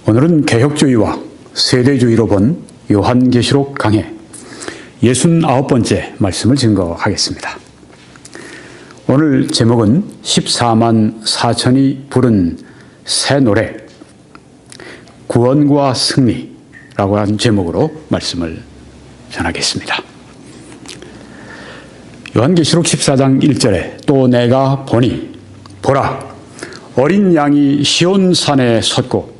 오늘은 개혁주의와 세대주의로 본 요한계시록 강해 69번째 말씀을 증거하겠습니다. 오늘 제목은 14만 4천이 부른 새 노래, 구원과 승리라고 하는 제목으로 말씀을 전하겠습니다. 요한계시록 14장 1절에 또 내가 보니 보라 어린 양이 시온산에 섰고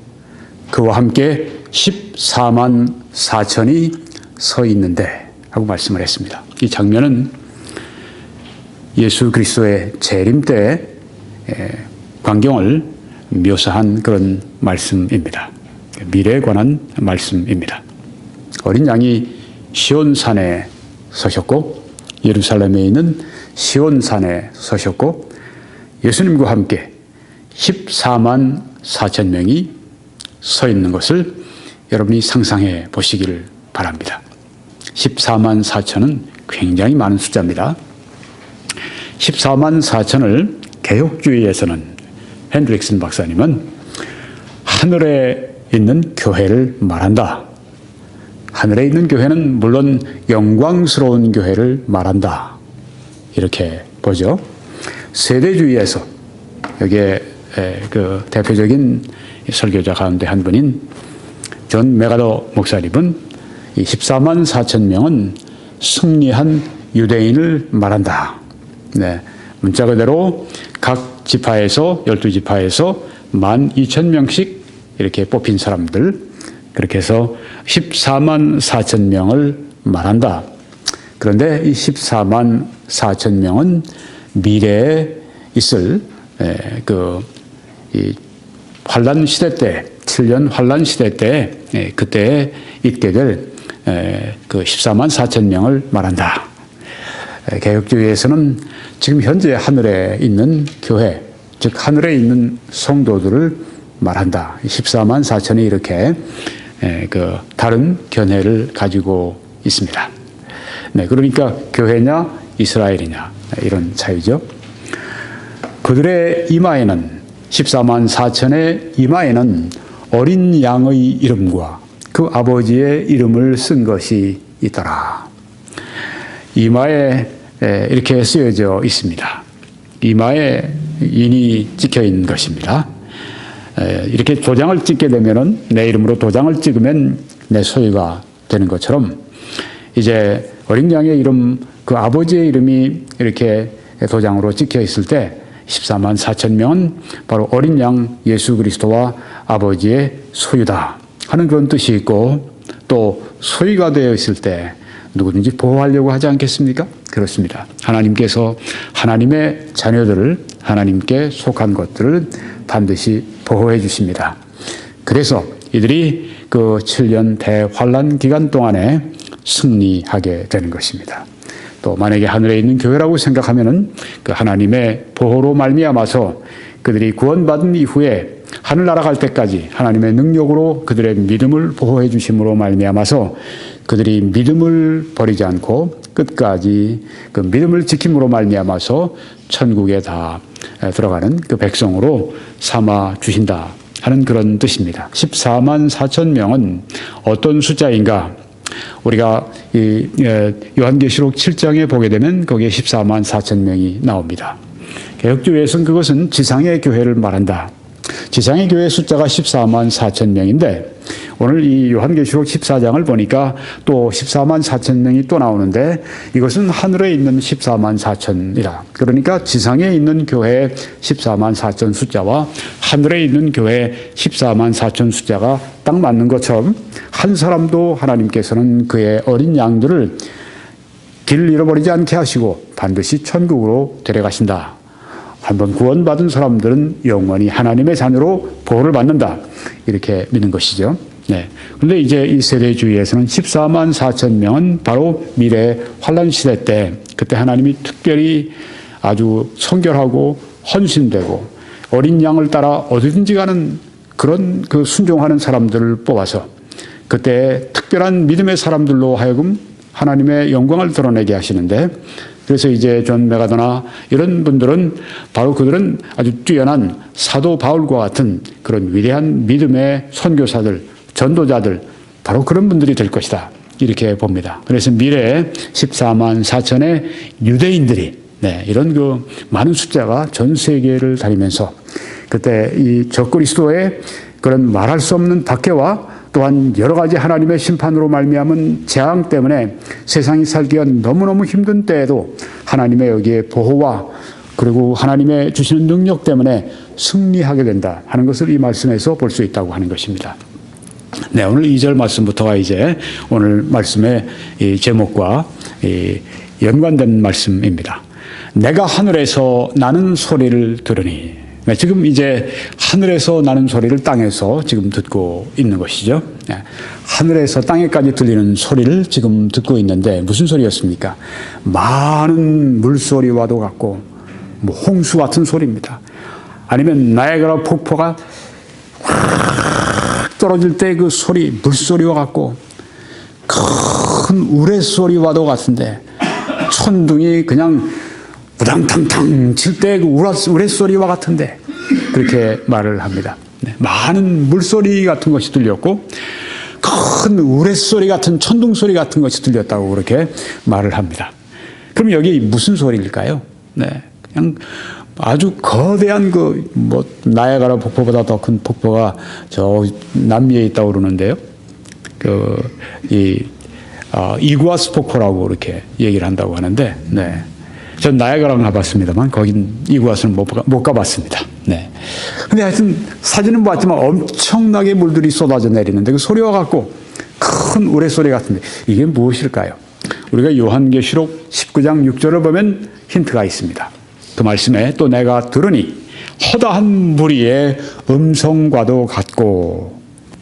그와 함께 14만 4천이 서 있는데 하고 말씀을 했습니다. 이 장면은 예수 그리스도의 재림 때의 광경을 묘사한 그런 말씀입니다. 미래에 관한 말씀입니다. 어린 양이 시온산에 서셨고 예루살렘에 있는 시온산에 서셨고 예수님과 함께 14만 4천 명이 서 있는 것을 여러분이 상상해 보시기를 바랍니다. 14만 4천은 굉장히 많은 숫자입니다. 14만 4천을 개혁주의에서는 핸드릭슨 박사님은 하늘에 있는 교회를 말한다. 하늘에 있는 교회는 물론 영광스러운 교회를 말한다. 이렇게 보죠. 세대주의에서 여기에 그 대표적인 설교자 가운데 한 분인 존 메가더 목사님은 이 14만 4천 명은 승리한 유대인을 말한다. 네, 문자 그대로 각 지파에서 12지파에서 12,000명씩 이렇게 뽑힌 사람들, 그렇게 해서 14만 4천 명을 말한다. 그런데 이 14만 4천 명은 미래에 있을 이 환란 시대 때, 7년 환란 시대 때 그때에 있게 될 그 14만 4천 명을 말한다. 개혁주의에서는 지금 현재 하늘에 있는 교회, 즉 하늘에 있는 성도들을 말한다. 14만 4천이 이렇게 그 다른 견해를 가지고 있습니다. 네, 그러니까 교회냐 이스라엘이냐 이런 차이죠. 그들의 이마에는 14만 4천의 이마에는 어린 양의 이름과 그 아버지의 이름을 쓴 것이 있더라. 이마에 이렇게 쓰여져 있습니다. 이마에 인이 찍혀 있는 것입니다. 이렇게 도장을 찍게 되면은 내 이름으로 도장을 찍으면 내 소유가 되는 것처럼 이제 어린 양의 이름, 그 아버지의 이름이 이렇게 도장으로 찍혀 있을 때 14만 4천 명은 바로 어린 양 예수 그리스도와 아버지의 소유다 하는 그런 뜻이 있고, 또 소유가 되어 있을 때 누구든지 보호하려고 하지 않겠습니까? 그렇습니다. 하나님께서 하나님의 자녀들을, 하나님께 속한 것들을 반드시 보호해 주십니다. 그래서 이들이 그 7년 대환란 기간 동안에 승리하게 되는 것입니다. 또 만약에 하늘에 있는 교회라고 생각하면은 그 하나님의 보호로 말미암아서 그들이 구원받은 이후에 하늘나라 갈 때까지 하나님의 능력으로 그들의 믿음을 보호해 주심으로 말미암아서 그들이 믿음을 버리지 않고 끝까지 그 믿음을 지킴으로 말미암아서 천국에 다 들어가는 그 백성으로 삼아 주신다 하는 그런 뜻입니다. 14만 4천 명은 어떤 숫자인가? 우리가 이 요한계시록 7장에 보게 되면 거기에 14만 4천 명이 나옵니다. 개혁주의에서는 그것은 지상의 교회를 말한다. 지상의 교회 숫자가 14만 4천 명인데 오늘 이 요한계시록 14장을 보니까 또 14만 4천 명이 또 나오는데 이것은 하늘에 있는 14만 4천이라. 그러니까 지상에 있는 교회 14만 4천 숫자와 하늘에 있는 교회 14만 4천 숫자가 딱 맞는 것처럼 한 사람도 하나님께서는 그의 어린 양들을 길 잃어버리지 않게 하시고 반드시 천국으로 데려가신다. 한번 구원받은 사람들은 영원히 하나님의 자녀로 보호를 받는다. 이렇게 믿는 것이죠. 네. 그런데 이제 이 세대주의에서는 14만 4천 명은 바로 미래 환란 시대 때 그때 하나님이 특별히 아주 성결하고 헌신되고 어린 양을 따라 어디든지 가는 그런 그 순종하는 사람들을 뽑아서 그때 특별한 믿음의 사람들로 하여금 하나님의 영광을 드러내게 하시는데 그래서 이제 존 메가더나 이런 분들은 바로 그들은 아주 뛰어난 사도 바울과 같은 그런 위대한 믿음의 선교사들, 전도자들, 바로 그런 분들이 될 것이다. 이렇게 봅니다. 그래서 미래에 14만 4천의 유대인들이 이런 그 많은 숫자가 전 세계를 다니면서 그때 이 적그리스도의 그런 말할 수 없는 박해와 또한 여러 가지 하나님의 심판으로 말미암은 재앙 때문에 세상이 살기가 너무너무 힘든 때에도 하나님의 여기에 보호와 그리고 하나님의 주시는 능력 때문에 승리하게 된다 하는 것을 이 말씀에서 볼 수 있다고 하는 것입니다. 네, 오늘 2절 말씀부터가 이제 오늘 말씀의 이 제목과 이 연관된 말씀입니다. 내가 하늘에서 나는 소리를 들으니. 네, 지금 이제 하늘에서 나는 소리를 땅에서 지금 듣고 있는 것이죠. 네, 하늘에서 땅에까지 들리는 소리를 지금 듣고 있는데 무슨 소리였습니까? 많은 물소리와도 같고 뭐 홍수 같은 소리입니다. 아니면 나야가라 폭포가 확 떨어질 때 그 소리, 물소리와 같고 큰 우레소리와도 같은데 천둥이 그냥 우당탕탕 칠 때 그 우레소리와 같은데 그렇게 말을 합니다. 네, 많은 물소리 같은 것이 들렸고 큰 우레소리 같은 천둥소리 같은 것이 들렸다고 그렇게 말을 합니다. 그럼 여기 무슨 소리일까요? 네, 그냥 아주 거대한 그 뭐 나야가라 폭포보다 더 큰 폭포가 저 남미에 있다고 그러는데요. 이구아스 폭포라고 그렇게 얘기를 한다고 하는데, 네. 전 나야가라는 가봤습니다만 거긴 이구아스는 못 가봤습니다. 네. 근데 하여튼 사진은 봤지만 엄청나게 물들이 쏟아져 내리는데 그 소리와 같고 큰 우레소리 같은데 이게 무엇일까요? 우리가 요한계시록 19장 6절을 보면 힌트가 있습니다. 그 말씀에 또 내가 들으니 허다한 무리의 음성과도 같고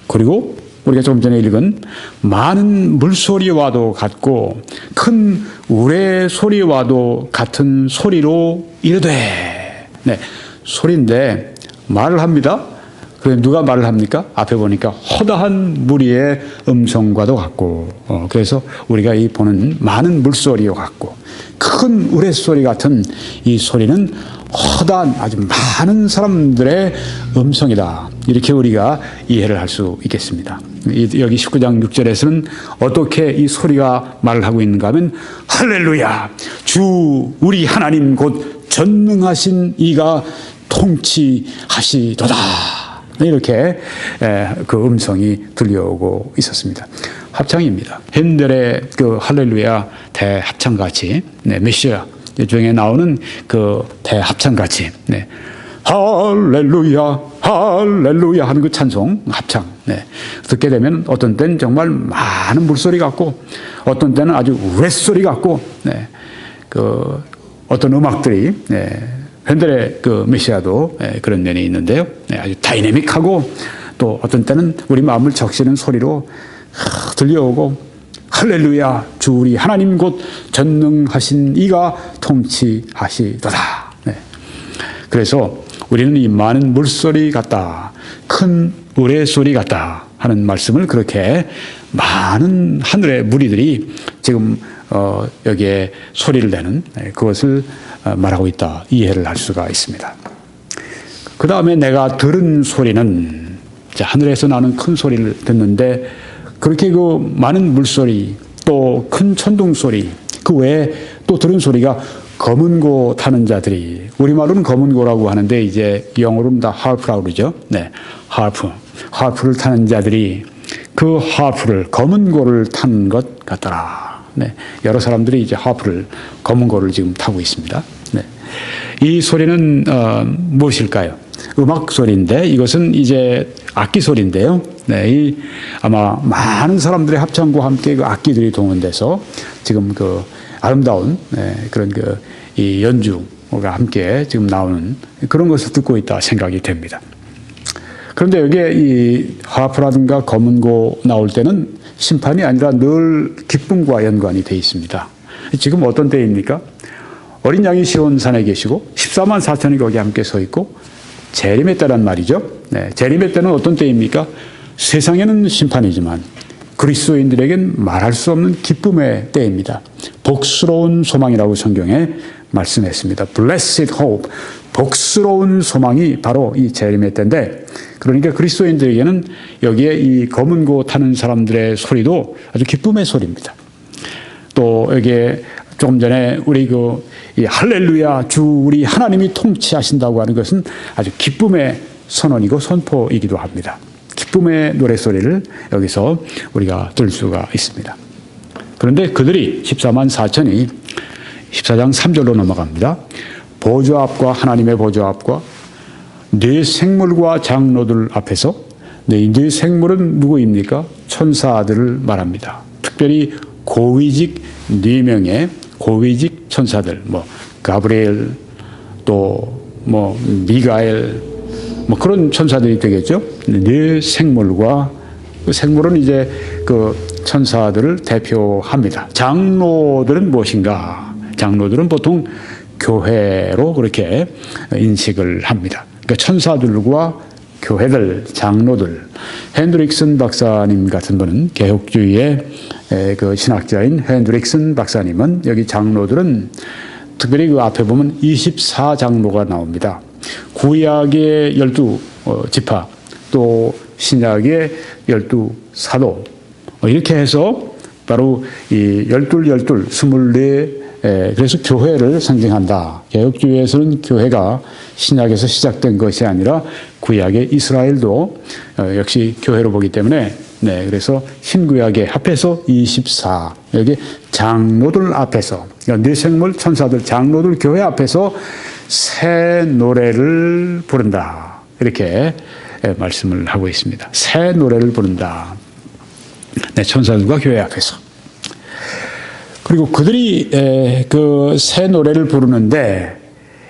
그리고 우리가 조금 전에 읽은 많은 물소리와도 같고 큰 우레소리와도 같은 소리로 이르되. 네, 소리인데 말을 합니다. 그럼 누가 말을 합니까? 앞에 보니까 허다한 무리의 음성과도 같고 그래서 우리가 이 보는 많은 물소리와 같고 큰 우레소리 같은 이 소리는 허다한 아주 많은 사람들의 음성이다. 이렇게 우리가 이해를 할 수 있겠습니다. 여기 19장 6절에서는 어떻게 이 소리가 말을 하고 있는가 하면 할렐루야 주 우리 하나님 곧 전능하신 이가 통치하시도다. 이렇게 그 음성이 들려오고 있었습니다. 합창입니다. 핸델의 그 할렐루야 대합창같이 메시아 중에 나오는 그 대합창같이 할렐루야 할렐루야 하는 그 찬송 합창 듣게 되면 어떤 때는 정말 많은 물소리 같고 어떤 때는 아주 우레소리 같고 그 어떤 음악들이 핸델의 그 메시아도 그런 면이 있는데요. 아주 다이내믹하고 또 어떤 때는 우리 마음을 적시는 소리로 들려오고 할렐루야 주 우리 하나님 곧 전능하신 이가 통치하시도다. 그래서 우리는 이 많은 물소리 같다, 큰 우레소리 같다 하는 말씀을 그렇게 많은 하늘의 무리들이 지금 여기에 소리를 내는 그것을 말하고 있다. 이해를 할 수가 있습니다. 그 다음에 내가 들은 소리는 하늘에서 나는 큰 소리를 듣는데 그렇게 그 많은 물소리 또 큰 천둥소리 그 외에 또 들은 소리가 검은 고 타는 자들이 우리말로는 검은 고라고 하는데 이제 영어로는 다 하프라고 그러죠. 네, 하프를 타는 자들이 그 하프를 검은 고를 타는 것 같더라. 네, 여러 사람들이 이제 검은 고를 지금 타고 있습니다. 네, 이 소리는 무엇일까요? 음악 소리인데 이것은 이제 악기 소리인데요. 네, 아마 많은 사람들의 합창과 함께 그 악기들이 동원돼서 지금 그 아름다운 그런 이 연주가 함께 지금 나오는 그런 것을 듣고 있다 생각이 됩니다. 그런데 여기에 이 하프라든가 검은고 나올 때는 심판이 아니라 늘 기쁨과 연관이 되어 있습니다. 지금 어떤 때입니까? 어린 양이 시온산에 계시고 14만 4천이 거기 함께 서 있고 재림의 때란 말이죠. 재림의 때는 어떤 때입니까? 세상에는 심판이지만 그리스도인들에겐 말할 수 없는 기쁨의 때입니다. 복스러운 소망이라고 성경에 말씀했습니다. Blessed hope, 복스러운 소망이 바로 이 재림의 때인데, 그러니까 그리스도인들에게는 여기에 이 검은 고 타는 사람들의 소리도 아주 기쁨의 소리입니다. 또 여기에 조금 전에 우리 이 할렐루야 주 우리 하나님이 통치하신다고 하는 것은 아주 기쁨의 선언이고 선포이기도 합니다. 기쁨의 노래소리를 여기서 우리가 들을 수가 있습니다. 그런데 그들이 14만 4천이 14장 3절로 넘어갑니다. 보좌 앞과 하나님의 보좌 앞과 네 생물과 장로들 앞에서, 네 생물은 누구입니까? 천사들을 말합니다. 특별히 고위직 4명의 고위직 천사들, 가브리엘, 또 미가엘, 그런 천사들이 되겠죠. 네 생물과, 그 생물은 이제 그 천사들을 대표합니다. 장로들은 무엇인가? 장로들은 보통 교회로 그렇게 인식을 합니다. 그러니까 천사들과 교회들, 장로들. 핸드릭슨 박사님 같은 분은, 개혁주의의 그 신학자인 핸드릭슨 박사님은 여기 장로들은 특별히 그 앞에 보면 24장로가 나옵니다. 구약의 12지파, 또 신약의 12사도, 이렇게 해서 바로 이 24, 그래서 교회를 상징한다. 개혁주의에서는 교회가 신약에서 시작된 것이 아니라 구약의 이스라엘도 역시 교회로 보기 때문에, 그래서 신구약에 합해서 24, 여기 장로들 앞에서, 그러니까 네 생물 천사들, 장로들 교회 앞에서 새 노래를 부른다. 이렇게 말씀을 하고 있습니다. 새 노래를 부른다. 천사들과 교회 앞에서. 그리고 그들이 그 새 노래를 부르는데,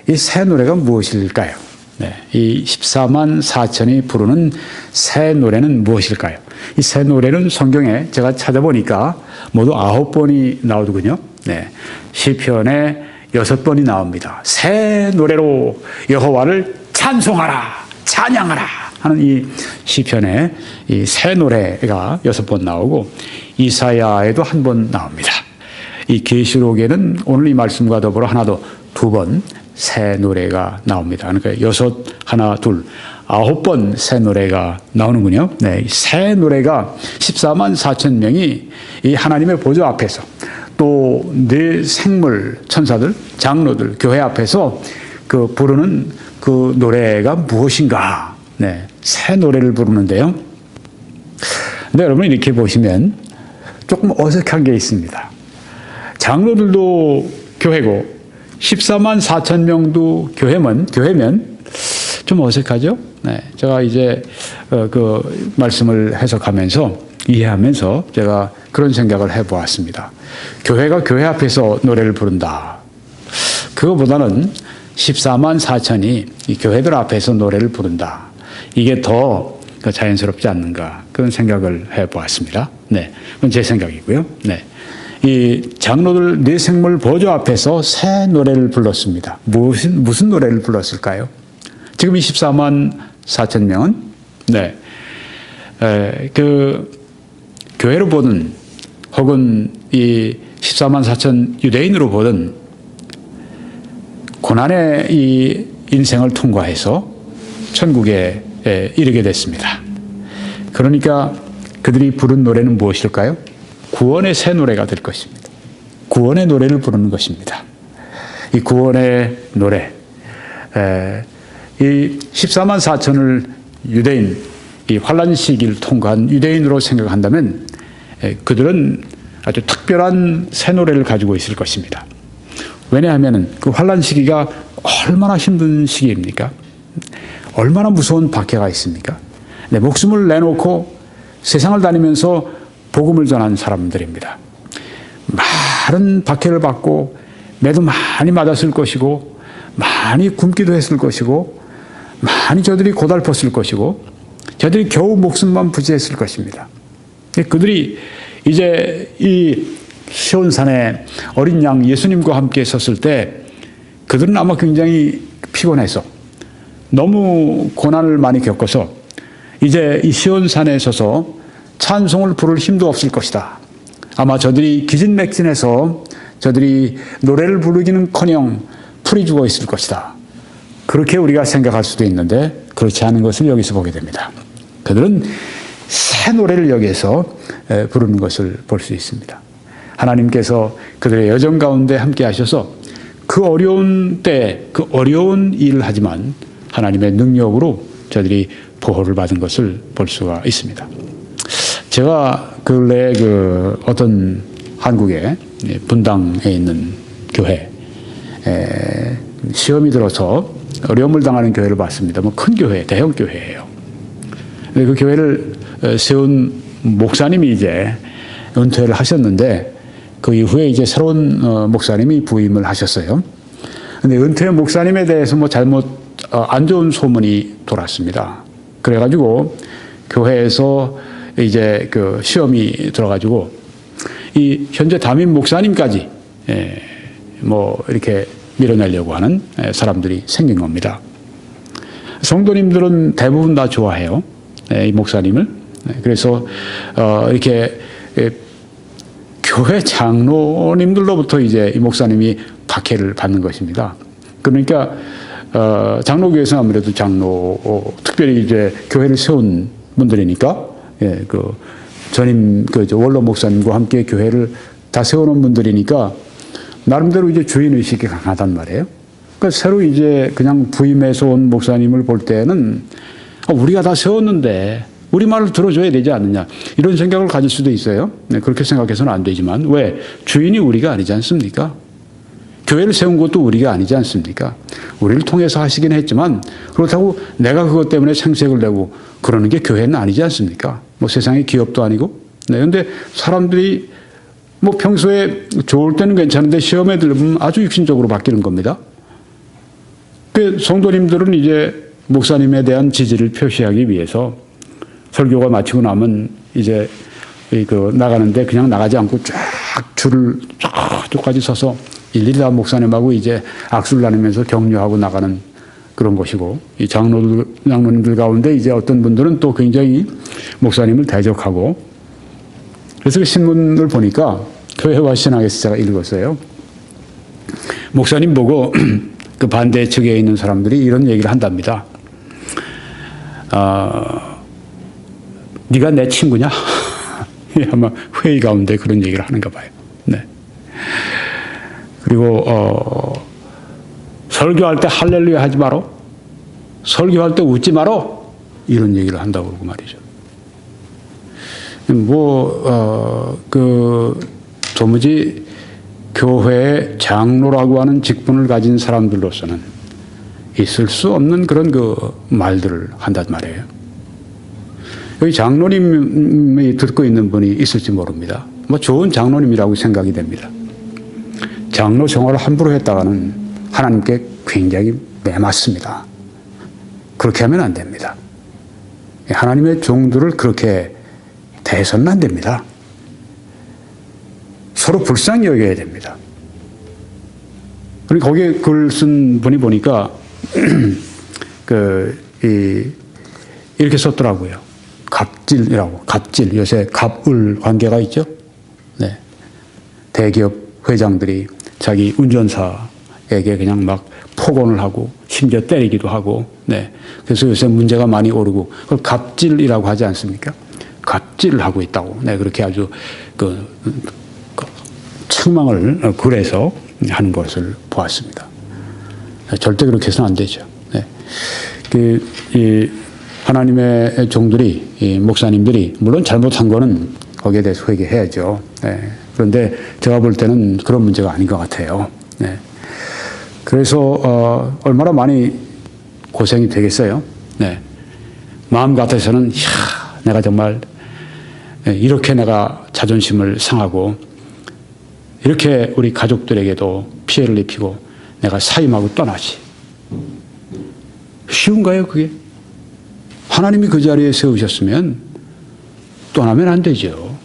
이 새 노래가 무엇일까요? 이 14만 4천이 부르는 새 노래는 무엇일까요? 이 새 노래는 성경에 제가 찾아보니까 모두 9번이 나오더군요. 시편에 6번이 나옵니다. 새 노래로 여호와를 찬송하라, 찬양하라 하는 이 시편에 이 새 노래가 6번 나오고, 이사야에도 1번 나옵니다. 이 계시록에는 오늘 이 말씀과 더불어 하나 더 2번 새 노래가 나옵니다. 그러니까 6, 1, 2, 9번 새 노래가 나오는군요. 새 노래가 14만 4천 명이 이 하나님의 보좌 앞에서, 또 네 생물 천사들, 장로들, 교회 앞에서 그 부르는 그 노래가 무엇인가? 새 노래를 부르는데요. 근데 여러분 이렇게 보시면 조금 어색한 게 있습니다. 장로들도 교회고 14만 4천 명도 교회면 좀 어색하죠? 제가 이제 그 말씀을 해석하면서 이해하면서 제가 그런 생각을 해보았습니다. 교회가 교회 앞에서 노래를 부른다. 그거보다는 14만 4천이 이 교회들 앞에서 노래를 부른다. 이게 더 자연스럽지 않는가, 그런 생각을 해보았습니다. 그건 제 생각이고요. 이 장로들 네 생물 보좌 앞에서 새 노래를 불렀습니다. 무슨 노래를 불렀을까요? 지금 이 14만 4천 명은 그 교회로 보든 혹은 이 14만 4천 유대인으로 보든 고난의 이 인생을 통과해서 천국에 이르게 됐습니다. 그러니까 그들이 부른 노래는 무엇일까요? 구원의 새 노래가 될 것입니다. 구원의 노래를 부르는 것입니다. 이 구원의 노래, 이 14만 4천을 유대인, 이 환란 시기를 통과한 유대인으로 생각한다면 그들은 아주 특별한 새 노래를 가지고 있을 것입니다. 왜냐하면 그 환란 시기가 얼마나 힘든 시기입니까? 얼마나 무서운 박해가 있습니까? 목숨을 내놓고 세상을 다니면서 복음을 전한 사람들입니다. 많은 박해를 받고 매도 많이 맞았을 것이고, 많이 굶기도 했을 것이고, 많이 저들이 고달팠을 것이고, 저들이 겨우 목숨만 부지했을 것입니다. 그들이 이제 이 시온산에 어린 양 예수님과 함께 섰을 때 그들은 아마 굉장히 피곤해서, 너무 고난을 많이 겪어서 이제 이 시온산에 서서 찬송을 부를 힘도 없을 것이다. 아마 저들이 기진맥진해서 저들이 노래를 부르기는커녕 풀이 죽어 있을 것이다. 그렇게 우리가 생각할 수도 있는데 그렇지 않은 것을 여기서 보게 됩니다. 그들은 새 노래를 여기에서 부르는 것을 볼 수 있습니다. 하나님께서 그들의 여정 가운데 함께 하셔서 그 어려운 때, 그 어려운 일을 하지만 하나님의 능력으로 저들이 보호를 받은 것을 볼 수가 있습니다. 제가 근래에 어떤 한국의 분당에 있는 교회, 시험이 들어서 어려움을 당하는 교회를 봤습니다. 뭐 큰 교회, 대형 교회예요. 그 교회를 세운 목사님이 이제 은퇴를 하셨는데 그 이후에 이제 새로운 목사님이 부임을 하셨어요. 근데 은퇴 목사님에 대해서 뭐 안 좋은 소문이 돌았습니다. 그래가지고 교회에서 이제 그 시험이 들어가지고 이 현재 담임 목사님까지 뭐 이렇게 밀어내려고 하는 사람들이 생긴 겁니다. 성도님들은 대부분 다 좋아해요. 이 목사님을. 그래서 이렇게 교회 장로님들로부터 이제 이 목사님이 박해를 받는 것입니다. 그러니까 장로교회에서 아무래도 특별히 이제 교회를 세운 분들이니까 전임 원로 목사님과 함께 교회를 다 세워놓은 분들이니까 나름대로 이제 주인 의식이 강하단 말이에요. 그러니까 새로 이제 그냥 부임해서 온 목사님을 볼 때는 우리가 다 세웠는데 우리 말을 들어줘야 되지 않느냐 이런 생각을 가질 수도 있어요. 그렇게 생각해서는 안 되지만 왜? 주인이 우리가 아니지 않습니까? 교회를 세운 것도 우리가 아니지 않습니까? 우리를 통해서 하시긴 했지만 그렇다고 내가 그것 때문에 생색을 내고 그러는 게 교회는 아니지 않습니까? 뭐 세상의 기업도 아니고. 그런데 사람들이 뭐 평소에 좋을 때는 괜찮은데 시험에 들면 아주 육신적으로 바뀌는 겁니다. 그 성도님들은 이제 목사님에 대한 지지를 표시하기 위해서 설교가 마치고 나면 이제 나가는데 그냥 나가지 않고 쫙 줄을 저쪽까지 서서 일일이 다 목사님하고 이제 악수를 나누면서 격려하고 나가는 그런 것이고, 이 장로님들 가운데 이제 어떤 분들은 또 굉장히 목사님을 대적하고, 그래서 그 신문을 보니까 교회와 신학에서 제가 읽었어요. 목사님 보고 그 반대 측에 있는 사람들이 이런 얘기를 한답니다. 네가 내 친구냐? 아마 회의 가운데 그런 얘기를 하는가 봐요. 네. 그리고 설교할 때 할렐루야 하지 마라. 설교할 때 웃지 마라. 이런 얘기를 한다고 그러고 말이죠. 도무지 교회의 장로라고 하는 직분을 가진 사람들로서는 있을 수 없는 그런 말들을 한단 말이에요. 여기 장로님이 듣고 있는 분이 있을지 모릅니다. 뭐 좋은 장로님이라고 생각이 됩니다. 장로 생활을 함부로 했다가는 하나님께 굉장히 매맞습니다. 그렇게 하면 안 됩니다. 하나님의 종들을 그렇게 대해서는 안 됩니다. 서로 불쌍히 여겨야 됩니다. 그리고 거기에 글 쓴 분이 보니까 이렇게 썼더라고요. 갑질이라고. 갑질. 요새 갑을 관계가 있죠. 네. 대기업 회장들이 자기 운전사에게 그냥 막 폭언을 하고 심지어 때리기도 하고. 네. 그래서 요새 문제가 많이 오르고 그걸 갑질이라고 하지 않습니까? 갑질을 하고 있다고. 네. 그렇게 아주 책망을 글에서 하는 것을 보았습니다. 절대 그렇게 해서는 안 되죠. 네. 하나님의 종들이, 목사님들이, 물론 잘못한 거는 거기에 대해서 회개해야죠. 네. 그런데 제가 볼 때는 그런 문제가 아닌 것 같아요. 네. 그래서, 얼마나 많이 고생이 되겠어요. 네. 마음 같아서는, 내가 정말, 이렇게 내가 자존심을 상하고, 이렇게 우리 가족들에게도 피해를 입히고, 내가 사임하고 떠나지. 쉬운가요, 그게? 하나님이 그 자리에 세우셨으면 떠나면 안 되죠.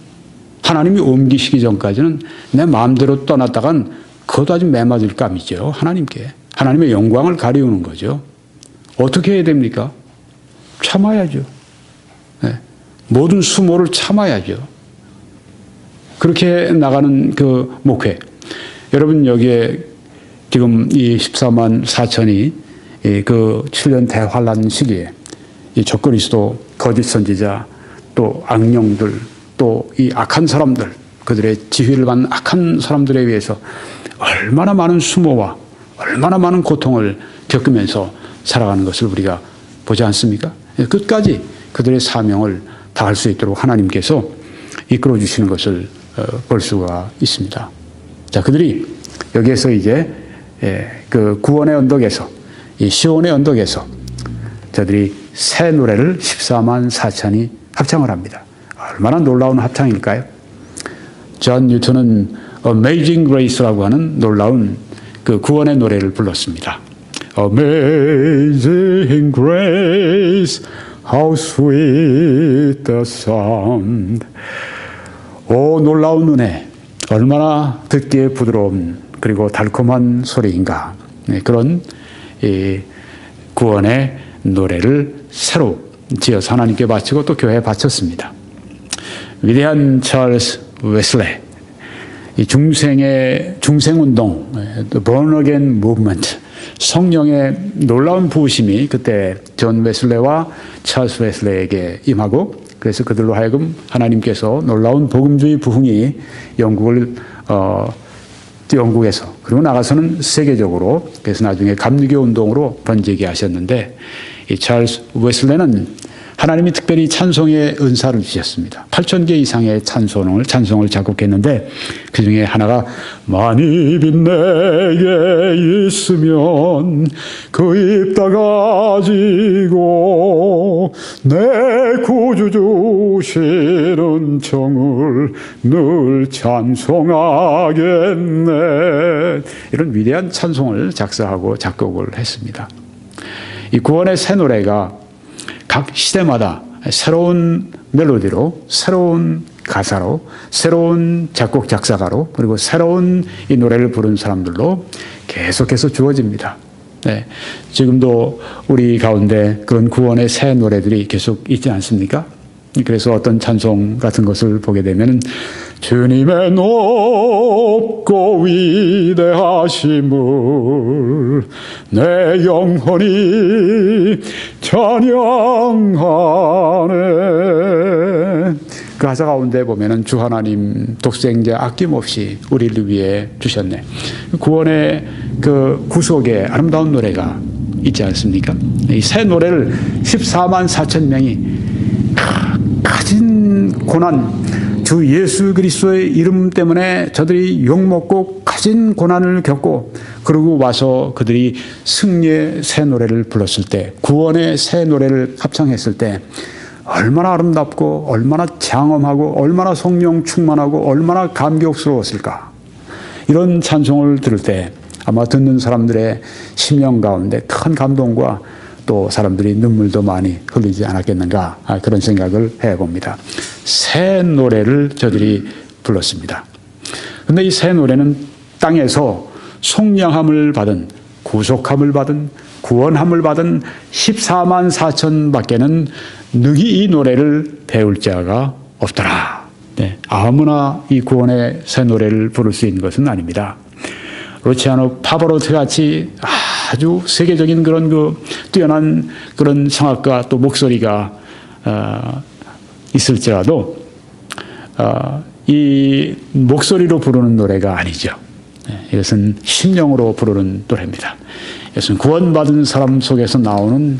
하나님이 옮기시기 전까지는 내 마음대로 떠났다간 그것도 아주 매맞을 감이죠. 하나님께. 하나님의 영광을 가리우는 거죠. 어떻게 해야 됩니까? 참아야죠. 네. 모든 수모를 참아야죠. 그렇게 나가는 그 목회. 여러분 여기에 지금 이 14만 4천이 그 7년 대환란 시기에 이 적그리스도, 거짓 선지자, 또 악령들, 또 이 악한 사람들, 그들의 지휘를 받는 악한 사람들에 의해서 얼마나 많은 수모와 얼마나 많은 고통을 겪으면서 살아가는 것을 우리가 보지 않습니까? 끝까지 그들의 사명을 다할 수 있도록 하나님께서 이끌어 주시는 것을 볼 수가 있습니다. 자, 그들이 여기에서 이제 그 구원의 언덕에서, 이 시온의 언덕에서 저들이 새 노래를 14만 4천이 합창을 합니다. 얼마나 놀라운 합창일까요? 존 뉴턴은 Amazing Grace라고 하는 놀라운 그 구원의 노래를 불렀습니다. Amazing Grace, how sweet the sound. 오, 놀라운 은혜, 얼마나 듣기에 부드러운 그리고 달콤한 소리인가. 그런 구원의 노래를 새로 지어서 하나님께 바치고 또 교회에 바쳤습니다. 위대한 찰스 웨슬레, 이 중생운동, Born Again Movement, 성령의 놀라운 부으심이 그때 존 웨슬레와 찰스 웨슬레에게 임하고, 그래서 그들로 하여금 하나님께서 놀라운 복음주의 부흥이 영국에서 그리고 나가서는 세계적으로, 그래서 나중에 감리교 운동으로 번지게 하셨는데, 이 찰스 웨슬레는 하나님이 특별히 찬송의 은사를 주셨습니다. 8,000개 이상의 찬송을 작곡했는데 그 중에 하나가 만입이 내게 있으면 그 입 다 가지고 내 구주 주시는 정을 늘 찬송하겠네. 이런 위대한 찬송을 작사하고 작곡을 했습니다. 이 구원의 새 노래가 각 시대마다 새로운 멜로디로, 새로운 가사로, 새로운 작곡 작사가로, 그리고 새로운 이 노래를 부른 사람들로 계속해서 주어집니다. 네, 지금도 우리 가운데 그런 구원의 새 노래들이 계속 있지 않습니까? 그래서 어떤 찬송 같은 것을 보게 되면 주님의 높고 위대하심을 내 영혼이 찬양하네. 그 가사 가운데 보면은 주 하나님 독생자 아낌없이 우리를 위해 주셨네. 구원의 그 구속의 아름다운 노래가 있지 않습니까? 이 새 노래를 14만 4천 명이 가진 고난, 주 예수 그리스도의 이름 때문에 저들이 욕먹고 가진 고난을 겪고 그러고 와서 그들이 승리의 새 노래를 불렀을 때, 구원의 새 노래를 합창했을 때 얼마나 아름답고 얼마나 장엄하고 얼마나 성령 충만하고 얼마나 감격스러웠을까. 이런 찬송을 들을 때 아마 듣는 사람들의 심령 가운데 큰 감동과 또 사람들이 눈물도 많이 흘리지 않았겠는가, 그런 생각을 해봅니다. 새 노래를 저들이 불렀습니다. 그런데 이 새 노래는 땅에서 속량함을 받은, 구속함을 받은, 구원함을 받은 14만 4천 밖에는 능히 이 노래를 배울 자가 없더라. 네, 아무나 이 구원의 새 노래를 부를 수 있는 것은 아닙니다. 루치아노 파바로티 같이 아주 세계적인 그런 그 뛰어난 그런 성악가 또 목소리가 있을지라도 이 목소리로 부르는 노래가 아니죠. 이것은 심령으로 부르는 노래입니다. 이것은 구원받은 사람 속에서 나오는,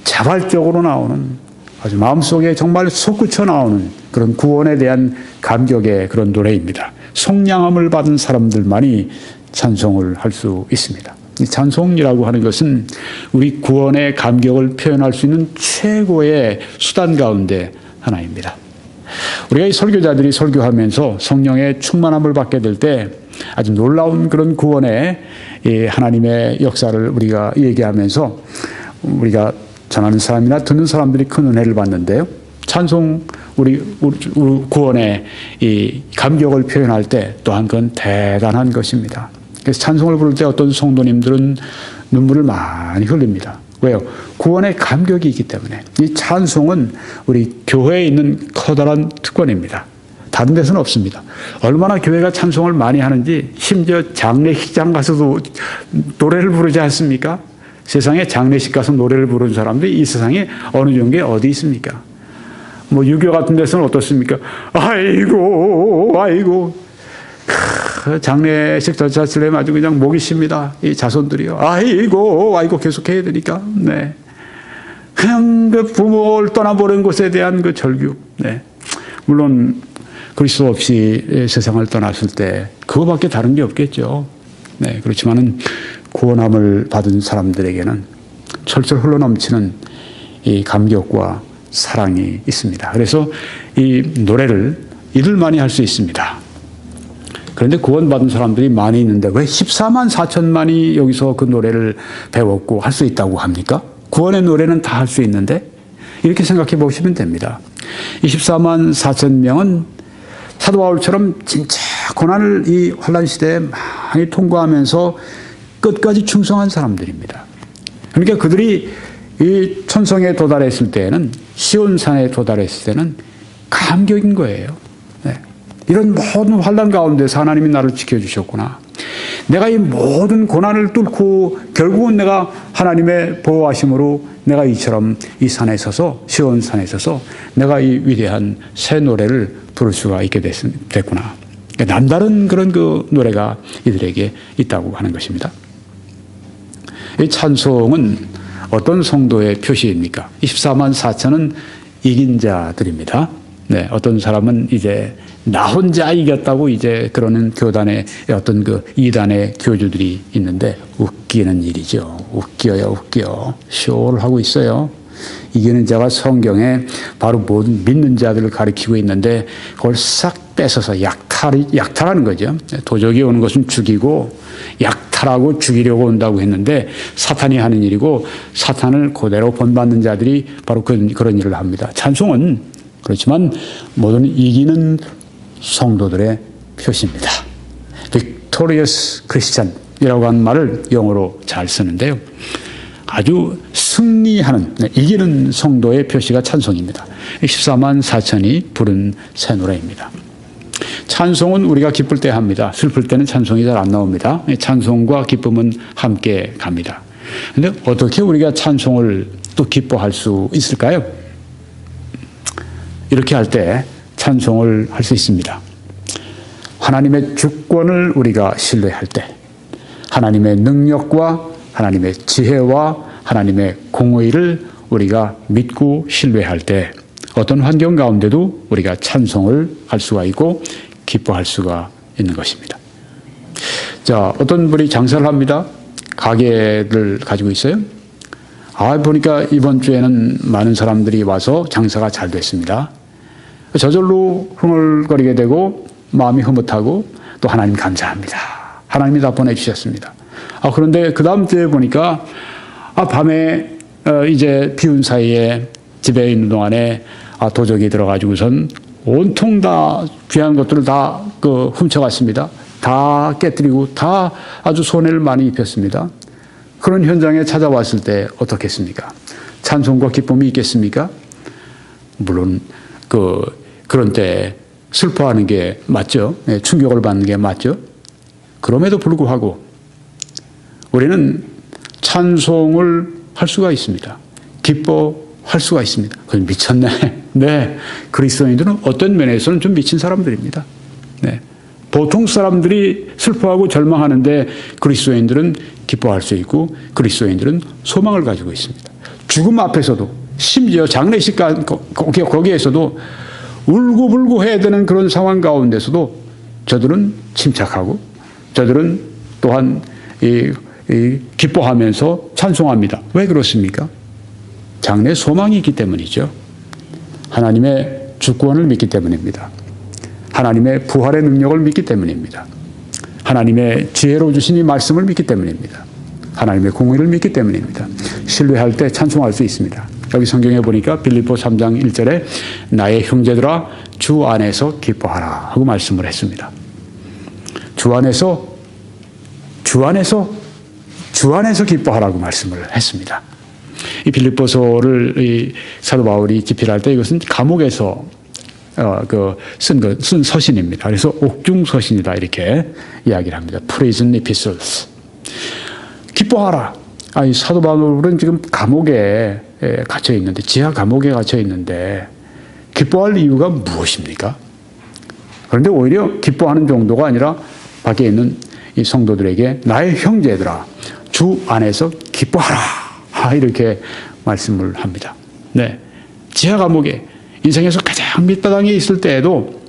자발적으로 나오는, 아주 마음속에 정말 솟구쳐 나오는 그런 구원에 대한 감격의 그런 노래입니다. 속량함을 받은 사람들만이 찬송을 할 수 있습니다. 이 찬송이라고 하는 것은 우리 구원의 감격을 표현할 수 있는 최고의 수단 가운데 하나입니다. 우리가 이 설교자들이 설교하면서 성령의 충만함을 받게 될 때 아주 놀라운 그런 구원의 하나님의 역사를 우리가 얘기하면서 우리가 전하는 사람이나 듣는 사람들이 큰 은혜를 받는데요. 찬송, 우리 구원의 이 감격을 표현할 때 또한 그건 대단한 것입니다. 그래서 찬송을 부를 때 어떤 성도님들은 눈물을 많이 흘립니다. 왜요? 구원의 감격이 있기 때문에. 이 찬송은 우리 교회에 있는 커다란 특권입니다. 다른 데서는 없습니다. 얼마나 교회가 찬송을 많이 하는지 심지어 장례식장 가서도 노래를 부르지 않습니까? 세상에 장례식 가서 노래를 부르는 사람들이 이 세상에 어느 정도에 어디 있습니까? 뭐 유교 같은 데서는 어떻습니까? 아이고 아이고 장례식 전차치려면 아주 그냥 목이 쉽니다. 이 자손들이요. 아이고 아이고 계속 해야 되니까. 네. 그냥 그 부모를 떠나버린 것에 대한 그 절규. 네. 물론 그리스도 없이 세상을 떠났을 때 그거밖에 다른 게 없겠죠. 네. 그렇지만은 구원함을 받은 사람들에게는 철철 흘러넘치는 이 감격과 사랑이 있습니다. 그래서 이 노래를 이들만이 할 수 있습니다. 그런데 구원받은 사람들이 많이 있는데 왜 14만 4천만이 여기서 그 노래를 배웠고 할 수 있다고 합니까? 구원의 노래는 다 할 수 있는데 이렇게 생각해 보시면 됩니다. 24만 4천 명은 사도 바울처럼 진짜 고난을 이 환난 시대에 많이 통과하면서 끝까지 충성한 사람들입니다. 그러니까 그들이 이 천성에 도달했을 때에는 시온산에 도달했을 때는 감격인 거예요. 네. 이런 모든 환난 가운데서 하나님이 나를 지켜주셨구나. 내가 이 모든 고난을 뚫고 결국은 내가 하나님의 보호하심으로 내가 이처럼 이 산에 서서 시온산에 서서 내가 이 위대한 새 노래를 부를 수가 있게 됐구나. 그러니까 남다른 그런 그 노래가 이들에게 있다고 하는 것입니다. 이 찬송은 어떤 성도의 표시입니까? 24만 4천은 이긴 자들입니다. 네, 어떤 사람은 이제 나 혼자 이겼다고 이제 그러는 교단의 어떤 그 이단의 교주들이 있는데 웃기는 일이죠. 웃겨. 쇼를 하고 있어요. 이기는 자가 성경에 바로 모든 믿는 자들을 가리키고 있는데 그걸 싹 뺏어서 약탈하는 거죠. 도적이 오는 것은 죽이고 약탈하고 죽이려고 온다고 했는데 사탄이 하는 일이고 사탄을 그대로 본받는 자들이 바로 그런 일을 합니다. 찬송은 그렇지만 모든 이기는 성도들의 표시입니다. Victorious Christian이라고 하는 말을 영어로 잘 쓰는데요. 아주 승리하는, 이기는 성도의 표시가 찬송입니다. 14만 4천이 부른 새 노래입니다. 찬송은 우리가 기쁠 때 합니다. 슬플 때는 찬송이 잘 안 나옵니다. 찬송과 기쁨은 함께 갑니다. 그런데 어떻게 우리가 찬송을 또 기뻐할 수 있을까요? 이렇게 할 때 찬송을 할 수 있습니다. 하나님의 주권을 우리가 신뢰할 때, 하나님의 능력과 하나님의 지혜와 하나님의 공의를 우리가 믿고 신뢰할 때 어떤 환경 가운데도 우리가 찬송을 할 수가 있고 기뻐할 수가 있는 것입니다. 자, 어떤 분이 장사를 합니다. 가게를 가지고 있어요. 보니까 이번 주에는 많은 사람들이 와서 장사가 잘 됐습니다. 저절로 흥얼거리게 되고 마음이 흐뭇하고 또 하나님 감사합니다. 하나님이 다 보내주셨습니다. 그런데 그 다음 주에 보니까 밤에 이제 비운 사이에 집에 있는 동안에 도적이 들어가지고선 온통 다 귀한 것들을 다 훔쳐갔습니다. 다 깨뜨리고 다 아주 손해를 많이 입혔습니다. 그런 현장에 찾아왔을 때 어떻겠습니까? 찬송과 기쁨이 있겠습니까? 물론 그런 때 슬퍼하는 게 맞죠. 충격을 받는 게 맞죠. 그럼에도 불구하고 우리는 찬송을 할 수가 있습니다. 기뻐할 수가 있습니다. 그건 미쳤네. 네. 그리스도인들은 어떤 면에서는 좀 미친 사람들입니다. 네. 보통 사람들이 슬퍼하고 절망하는데 그리스도인들은 기뻐할 수 있고 그리스도인들은 소망을 가지고 있습니다. 죽음 앞에서도 심지어 장례식 거기에서도 울고불고 해야 되는 그런 상황 가운데서도 저들은 침착하고 저들은 또한 기뻐하면서 찬송합니다. 왜 그렇습니까? 장래 소망이 있기 때문이죠. 하나님의 주권을 믿기 때문입니다. 하나님의 부활의 능력을 믿기 때문입니다. 하나님의 지혜로 주신 이 말씀을 믿기 때문입니다. 하나님의 공의를 믿기 때문입니다. 신뢰할 때 찬송할 수 있습니다. 여기 성경에 보니까 빌립보 3장 1절에 나의 형제들아 주 안에서 기뻐하라 하고 말씀을 했습니다. 주 안에서 기뻐하라고 말씀을 했습니다. 이 빌립보서를 이 사도 바울이 집필할 때 이것은 감옥에서 쓴 서신입니다. 그래서 옥중 서신이다 이렇게 이야기를 합니다. Prison Epistles. 기뻐하라. 아니, 사도 바울은 지금 감옥에 갇혀 있는데, 지하 감옥에 갇혀 있는데 기뻐할 이유가 무엇입니까? 그런데 오히려 기뻐하는 정도가 아니라 밖에 있는 이 성도들에게 나의 형제들아, 주 안에서 기뻐하라. 이렇게 말씀을 합니다. 네. 지하 감옥에 인생에서 가장 밑바닥에 있을 때에도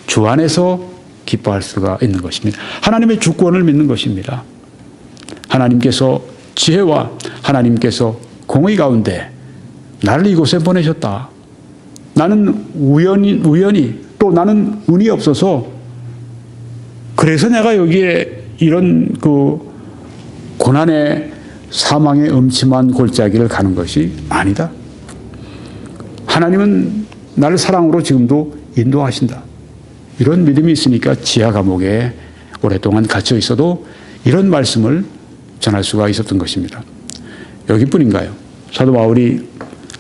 주 안에서 기뻐할 수가 있는 것입니다. 하나님의 주권을 믿는 것입니다. 하나님께서 지혜와 하나님께서 공의 가운데 나를 이곳에 보내셨다. 나는 우연히 또 나는 운이 없어서 그래서 내가 여기에 이런 고난의 사망의 음침한 골짜기를 가는 것이 아니다. 하나님은 나를 사랑으로 지금도 인도하신다. 이런 믿음이 있으니까 지하 감옥에 오랫동안 갇혀 있어도 이런 말씀을 전할 수가 있었던 것입니다. 여기뿐인가요? 사도 바울이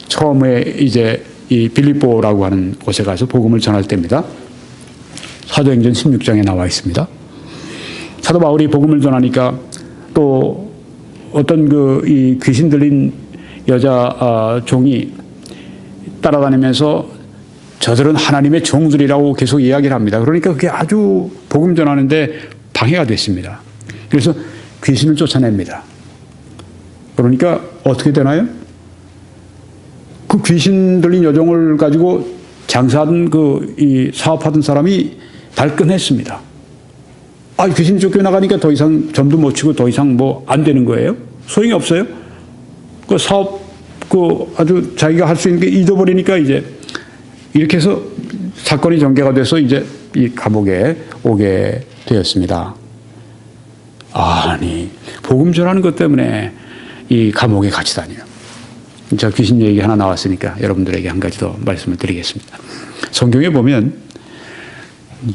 처음에 이제 이 빌립보라고 하는 곳에 가서 복음을 전할 때입니다. 사도행전 16장에 나와 있습니다. 사도 바울이 복음을 전하니까 또 어떤 이 귀신 들린 여자 종이 따라다니면서 저들은 하나님의 종들이라고 계속 이야기를 합니다. 그러니까 그게 아주 복음 전하는데 방해가 됐습니다. 그래서 귀신을 쫓아냅니다. 그러니까 어떻게 되나요? 그 귀신 들린 여종을 가지고 장사하던 이 사업하던 사람이 발끈했습니다. 귀신 쫓겨나가니까 더 이상 점도 못 치고 더 이상 안 되는 거예요? 소용이 없어요? 그 사업, 아주 자기가 할 수 있는 게 잊어버리니까 이제 이렇게 해서 사건이 전개가 돼서 이제 이 감옥에 오게 되었습니다. 아니, 복음 전하는 것 때문에 이 감옥에 같이 다녀요. 자, 귀신 얘기 하나 나왔으니까 여러분들에게 한 가지 더 말씀을 드리겠습니다. 성경에 보면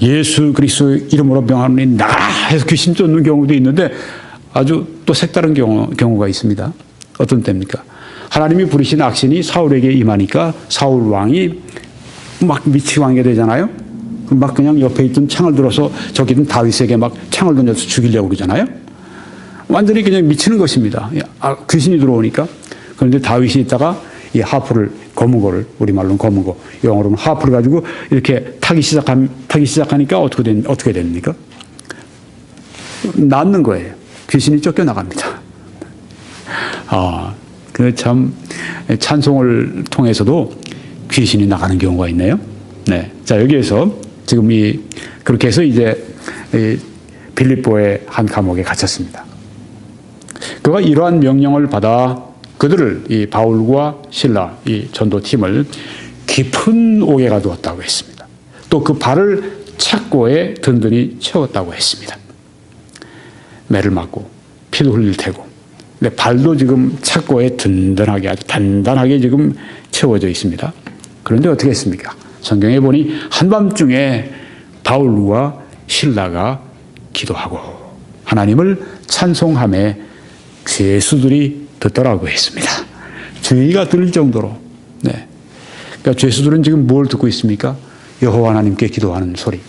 예수 그리스도의 이름으로 명하노니 나가라 해서 귀신 쫓는 경우도 있는데 아주 또 색다른 경우가 있습니다. 어떤 때입니까? 하나님이 부르신 악신이 사울에게 임하니까 사울 왕이 막 미치광이 되잖아요. 막 그냥 옆에 있던 창을 들어서 저기 있던 다윗에게 막 창을 던져서 죽이려고 그러잖아요. 완전히 그냥 미치는 것입니다. 귀신이 들어오니까. 그런데 다윗이 있다가 이 하프를, 거무거를, 우리말로는 거무거, 영어로는 하프를 가지고 이렇게 타기 시작하니까 어떻게 됩니까? 낫는 거예요. 귀신이 쫓겨나갑니다. 참 찬송을 통해서도 귀신이 나가는 경우가 있네요. 네. 자, 여기에서 지금 그렇게 해서 이제 빌립보의 한 감옥에 갇혔습니다. 그가 이러한 명령을 받아 그들을 이 바울과 실라 이 전도팀을 깊은 옥에 가두었다고 했습니다. 또 그 발을 착고에 든든히 채웠다고 했습니다. 매를 맞고 피도 흘릴 테고, 근데 발도 지금 착고에 든든하게 아주 단단하게 지금 채워져 있습니다. 그런데 어떻게 했습니까? 성경에 보니 한밤중에 바울과 실라가 기도하고 하나님을 찬송하며 죄수들이 듣더라고 했습니다. 주의가 들 정도로. 네. 그러니까 죄수들은 지금 뭘 듣고 있습니까? 여호와 하나님께 기도하는 소리,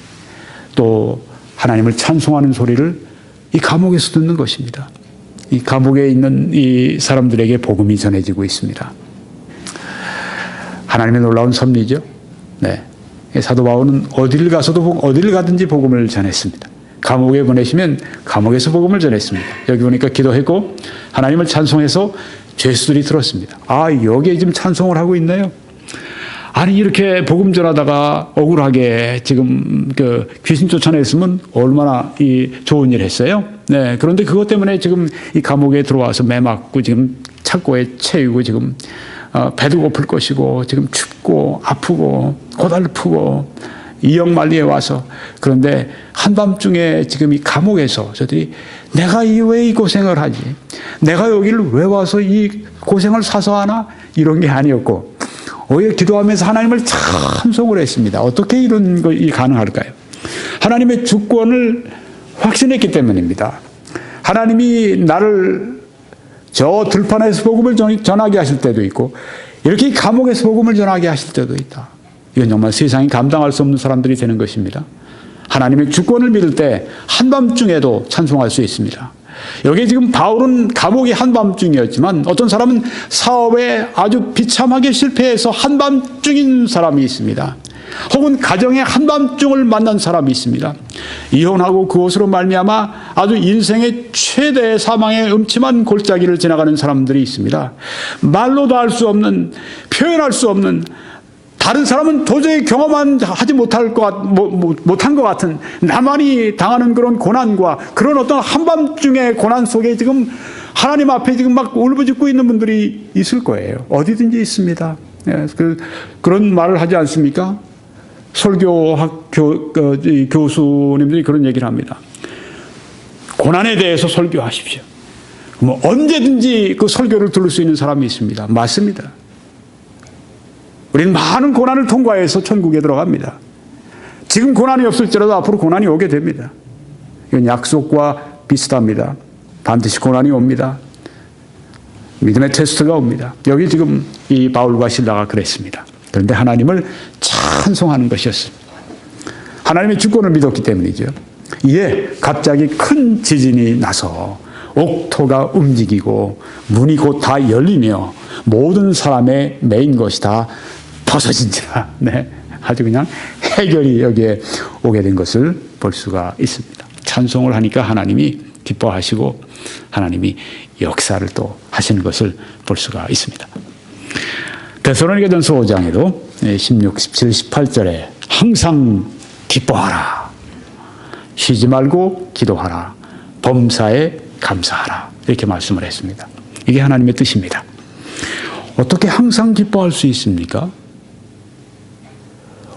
또 하나님을 찬송하는 소리를 이 감옥에서 듣는 것입니다. 이 감옥에 있는 이 사람들에게 복음이 전해지고 있습니다. 하나님의 놀라운 섭리죠. 네. 사도 바울은 어디를 가든지 복음을 전했습니다. 감옥에 보내시면 감옥에서 복음을 전했습니다. 여기 보니까 기도했고 하나님을 찬송해서 죄수들이 들었습니다. 여기에 지금 찬송을 하고 있네요. 아니, 이렇게 복음 전하다가 억울하게 지금 귀신 쫓아냈으면 얼마나 좋은 일 했어요. 네. 그런데 그것 때문에 지금 이 감옥에 들어와서 매 맞고 지금 착고에 채우고 지금 배도 고플 것이고 지금 춥고 아프고 고달프고 이역만리에 와서, 그런데 한밤중에 지금 이 감옥에서 저들이 내가 왜 이 고생을 하지? 내가 여기를 왜 와서 이 고생을 사서 하나? 이런 게 아니었고 오히려 기도하면서 하나님을 찬송을 했습니다. 어떻게 이런 것이 가능할까요? 하나님의 주권을 확신했기 때문입니다. 하나님이 나를 저 들판에서 복음을 전하게 하실 때도 있고 이렇게 감옥에서 복음을 전하게 하실 때도 있다. 이건 정말 세상이 감당할 수 없는 사람들이 되는 것입니다. 하나님의 주권을 믿을 때 한밤중에도 찬송할 수 있습니다. 여기 지금 바울은 감옥이 한밤중이었지만 어떤 사람은 사업에 아주 비참하게 실패해서 한밤중인 사람이 있습니다. 혹은 가정에 한밤중을 만난 사람이 있습니다. 이혼하고 그것으로 말미암아 아주 인생의 최대의 사망의 음침한 골짜기를 지나가는 사람들이 있습니다. 말로도 할 수 없는, 표현할 수 없는, 다른 사람은 도저히 경험하지 못한 것 같은 나만이 당하는 그런 고난과 그런 어떤 한밤중의 고난 속에 지금 하나님 앞에 지금 막 울부짖고 있는 분들이 있을 거예요. 어디든지 있습니다. 그런 말을 하지 않습니까? 설교학 교수님들이 그런 얘기를 합니다. 고난에 대해서 설교하십시오. 뭐 언제든지 그 설교를 들을 수 있는 사람이 있습니다. 맞습니다. 우리는 많은 고난을 통과해서 천국에 들어갑니다. 지금 고난이 없을지라도 앞으로 고난이 오게 됩니다. 이건 약속과 비슷합니다. 반드시 고난이 옵니다. 믿음의 테스트가 옵니다. 여기 지금 이 바울과 실라가 그랬습니다. 그런데 하나님을 찬송하는 것이었습니다. 하나님의 주권을 믿었기 때문이죠. 이에 갑자기 큰 지진이 나서 옥토가 움직이고 문이 곧 다 열리며 모든 사람의 매인 것이 다 벗어진지라. 네, 아주 그냥 해결이 여기에 오게 된 것을 볼 수가 있습니다. 찬송을 하니까 하나님이 기뻐하시고 하나님이 역사를 또 하시는 것을 볼 수가 있습니다. 데살로니가전서 5장에도 16, 17, 18절에 항상 기뻐하라. 쉬지 말고 기도하라. 범사에 감사하라. 이렇게 말씀을 했습니다. 이게 하나님의 뜻입니다. 어떻게 항상 기뻐할 수 있습니까?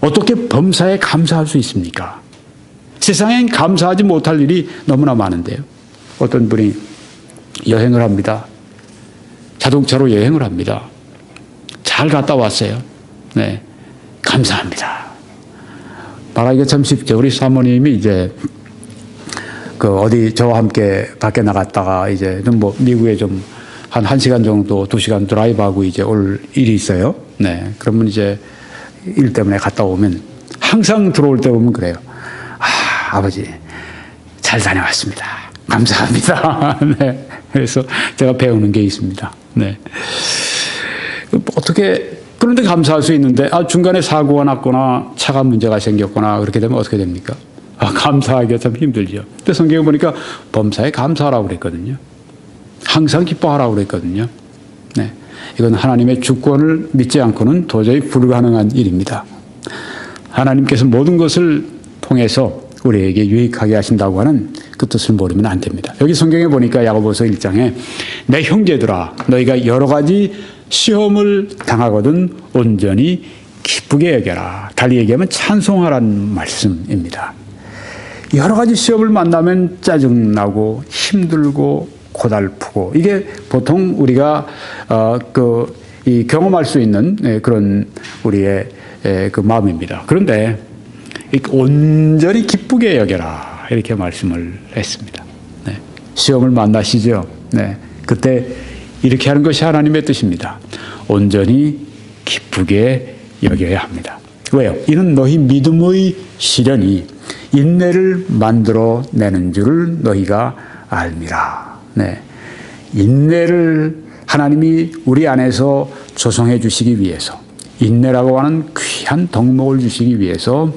어떻게 범사에 감사할 수 있습니까? 세상엔 감사하지 못할 일이 너무나 많은데요. 어떤 분이 여행을 합니다. 자동차로 여행을 합니다. 잘 갔다 왔어요. 네, 감사합니다. 말하기가 참 쉽죠. 우리 사모님이 이제 어디 저와 함께 밖에 나갔다가 이제 좀 미국에 좀 한 1시간 정도, 2시간 드라이브하고 이제 올 일이 있어요. 네, 그러면 이제 일 때문에 갔다 오면 항상 들어올 때 보면 그래요. 아버지 잘 다녀왔습니다. 감사합니다. 네, 그래서 제가 배우는 게 있습니다. 네, 어떻게 그런데 감사할 수 있는데 중간에 사고가 났거나 차가 문제가 생겼거나 그렇게 되면 어떻게 됩니까? 감사하기가 참 힘들죠. 근데 성경에 보니까 범사에 감사하라고 그랬거든요. 항상 기뻐하라고 그랬거든요. 네, 이건 하나님의 주권을 믿지 않고는 도저히 불가능한 일입니다. 하나님께서 모든 것을 통해서 우리에게 유익하게 하신다고 하는 그 뜻을 모르면 안 됩니다. 여기 성경에 보니까 야고보서 1장에 내 형제들아 너희가 여러 가지 시험을 당하거든 온전히 기쁘게 여겨라. 달리 얘기하면 찬송하라는 말씀입니다. 여러 가지 시험을 만나면 짜증나고 힘들고 고달프고 이게 보통 우리가 경험할 수 있는 그런 우리의 그 마음입니다. 그런데 온전히 기쁘게 여겨라 이렇게 말씀을 했습니다. 네, 시험을 만나시죠. 네, 그때 이렇게 하는 것이 하나님의 뜻입니다. 온전히 기쁘게 여겨야 합니다. 왜요? 이는 너희 믿음의 시련이 인내를 만들어내는 줄을 너희가 알미라. 네, 인내를 하나님이 우리 안에서 조성해 주시기 위해서 인내라고 하는 귀한 덕목을 주시기 위해서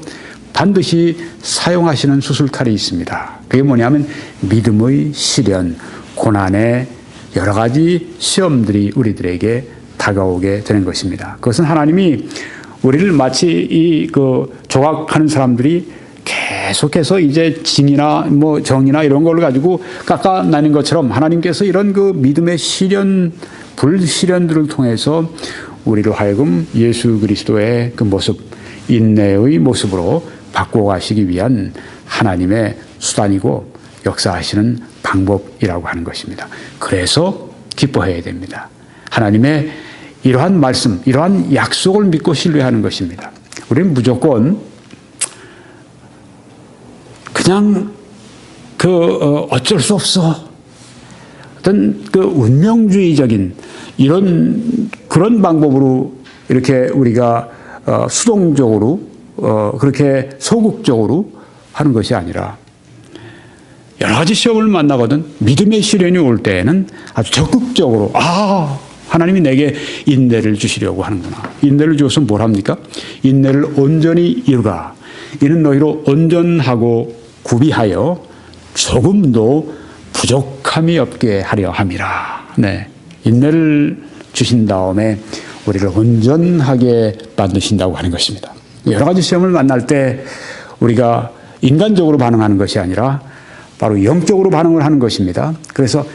반드시 사용하시는 수술칼이 있습니다. 그게 뭐냐면 믿음의 시련, 고난의 여러 가지 시험들이 우리들에게 다가오게 되는 것입니다. 그것은 하나님이 우리를 마치 조각하는 사람들이 계속해서 이제 징이나 정이나 이런 걸 가지고 깎아내는 것처럼 하나님께서 이런 그 믿음의 시련, 불시련들을 통해서 우리로 하여금 예수 그리스도의 그 모습, 인내의 모습으로 바꿔가시기 위한 하나님의 수단이고 역사하시는 방법이라고 하는 것입니다. 그래서 기뻐해야 됩니다. 하나님의 이러한 말씀, 이러한 약속을 믿고 신뢰하는 것입니다. 우리는 무조건 그냥 어쩔 수 없어. 어떤 운명주의적인 그런 방법으로 이렇게 우리가 수동적으로 그렇게 소극적으로 하는 것이 아니라 여러 가지 시험을 만나거든 믿음의 시련이 올 때에는 아주 적극적으로 하나님이 내게 인내를 주시려고 하는구나. 인내를 주어서 뭘 합니까? 인내를 온전히 이루라. 이는 너희로 온전하고 구비하여 조금도 부족함이 없게 하려 함이라. 네, 인내를 주신 다음에 우리를 온전하게 만드신다고 하는 것입니다. 여러 가지 시험을 만날 때 우리가 인간적으로 반응하는 것이 아니라 바로 영적으로 반응을 하는 것입니다. 그래서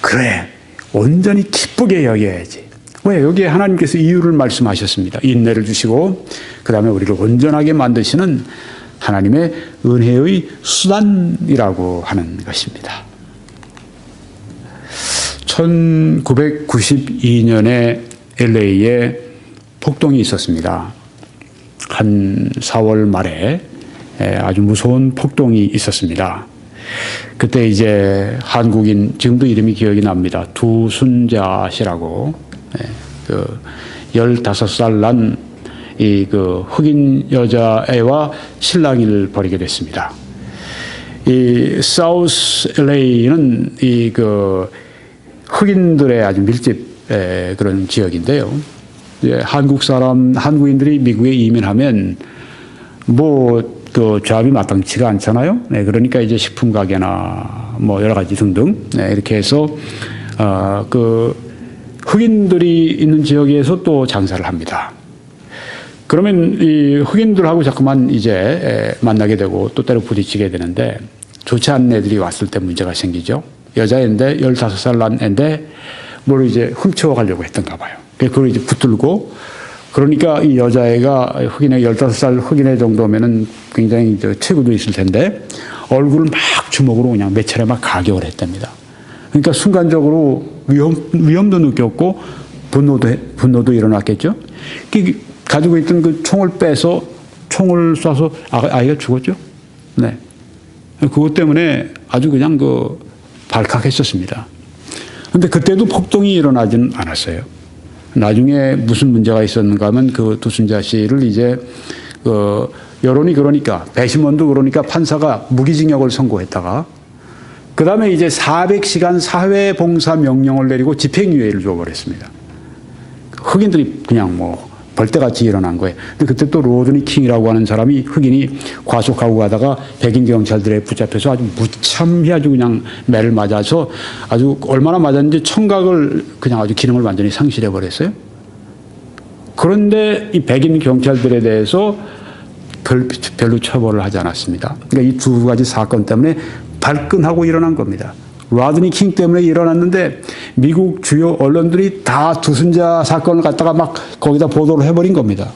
그래 온전히 기쁘게 여겨야지. 왜? 여기에 하나님께서 이유를 말씀하셨습니다. 인내를 주시고 그 다음에 우리를 온전하게 만드시는 하나님의 은혜의 수단이라고 하는 것입니다. 1992년에 LA에 폭동이 있었습니다. 한 4월 말에 아주 무서운 폭동이 있었습니다. 그때 이제 한국인, 지금도 이름이 기억이 납니다. 두순자 씨라고, 15살 난 흑인 여자애와 실랑이를 벌이게 됐습니다. 이 사우스 LA는 흑인들의 아주 밀집 그런 지역인데요. 한국인들이 미국에 이민하면 조합이 마땅치가 않잖아요. 네, 그러니까 이제 식품 가게나 여러 가지 등등 이렇게 해서 흑인들이 있는 지역에서 또 장사를 합니다. 그러면 이 흑인들하고 자꾸만 이제 만나게 되고 또 때로 부딪히게 되는데 좋지 않은 애들이 왔을 때 문제가 생기죠. 여자애인데 15살 난 애인데 뭘 이제 훔쳐 가려고 했던가 봐요. 그걸 이제 붙들고 그러니까 이 여자애가 15살 흑인애 정도면은 굉장히 체구도 있을 텐데 얼굴을 막 주먹으로 그냥 몇 차례 막 가격을 했답니다. 그러니까 순간적으로 위험도 느꼈고 분노도 일어났겠죠. 가지고 있던 그 총을 빼서 총을 쏴서 아이가 죽었죠. 네. 그것 때문에 아주 그냥 발칵했었습니다. 그런데 그때도 폭동이 일어나지는 않았어요. 나중에 무슨 문제가 있었는가 하면 두순자 씨를 이제 여론이 그러니까 배심원도 그러니까 판사가 무기징역을 선고했다가 그 다음에 이제 400시간 사회봉사 명령을 내리고 집행유예를 줘버렸습니다. 흑인들이 그냥 벌떼같이 일어난 거예요. 근데 그때 또 로드니 킹이라고 하는 사람이 흑인이 과속하고 가다가 백인 경찰들에 붙잡혀서 아주 무참히 아주 그냥 매를 맞아서 아주 얼마나 맞았는지 청각을 그냥 아주 기능을 완전히 상실해 버렸어요. 그런데 이 백인 경찰들에 대해서 별로 처벌을 하지 않았습니다. 그러니까 이 두 가지 사건 때문에 발끈하고 일어난 겁니다. 로드니 킹 때문에 일어났는데 미국 주요 언론들이 다 두순자 사건을 갖다가 막 거기다 보도를 해버린 겁니다.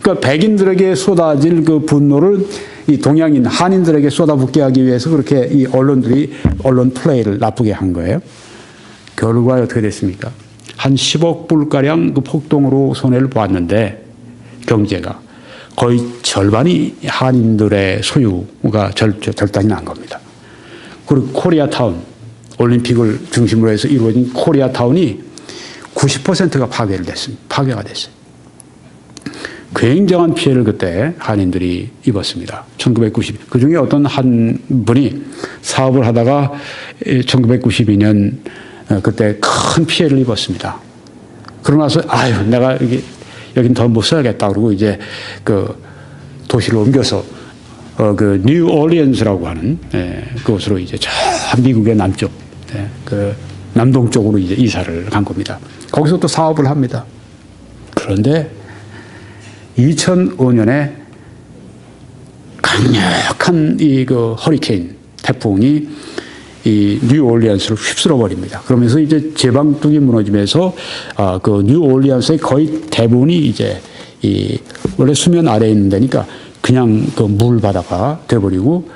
그러니까 백인들에게 쏟아질 그 분노를 이 동양인, 한인들에게 쏟아붓게 하기 위해서 그렇게 이 언론들이 언론 플레이를 나쁘게 한 거예요. 결과에 어떻게 됐습니까? 한 10억 불가량 그 폭동으로 손해를 보았는데 경제가 거의 절반이 한인들의 소유가 절단이 난 겁니다. 그리고 코리아타운, 올림픽을 중심으로 해서 이루어진 코리아타운이 90%가 파괴가 됐어요. 굉장한 피해를 그때 한인들이 입었습니다. 1990. 그 중에 어떤 한 분이 사업을 하다가 1992년 그때 큰 피해를 입었습니다. 그러고 나서 내가 여긴 더 못 써야겠다. 그러고 이제 도시를 옮겨서 뉴 올리언스라고 하는 그곳으로 이제 저 미국의 남쪽 남동쪽으로 이제 이사를 간 겁니다. 거기서 또 사업을 합니다. 그런데 2005년에 강력한 허리케인 태풍이 이 뉴올리언스를 휩쓸어 버립니다. 그러면서 이제 제방뚝이 무너지면서 뉴올리언스의 거의 대부분이 이제 원래 수면 아래에 있는 데니까 그냥 물바다가 돼버리고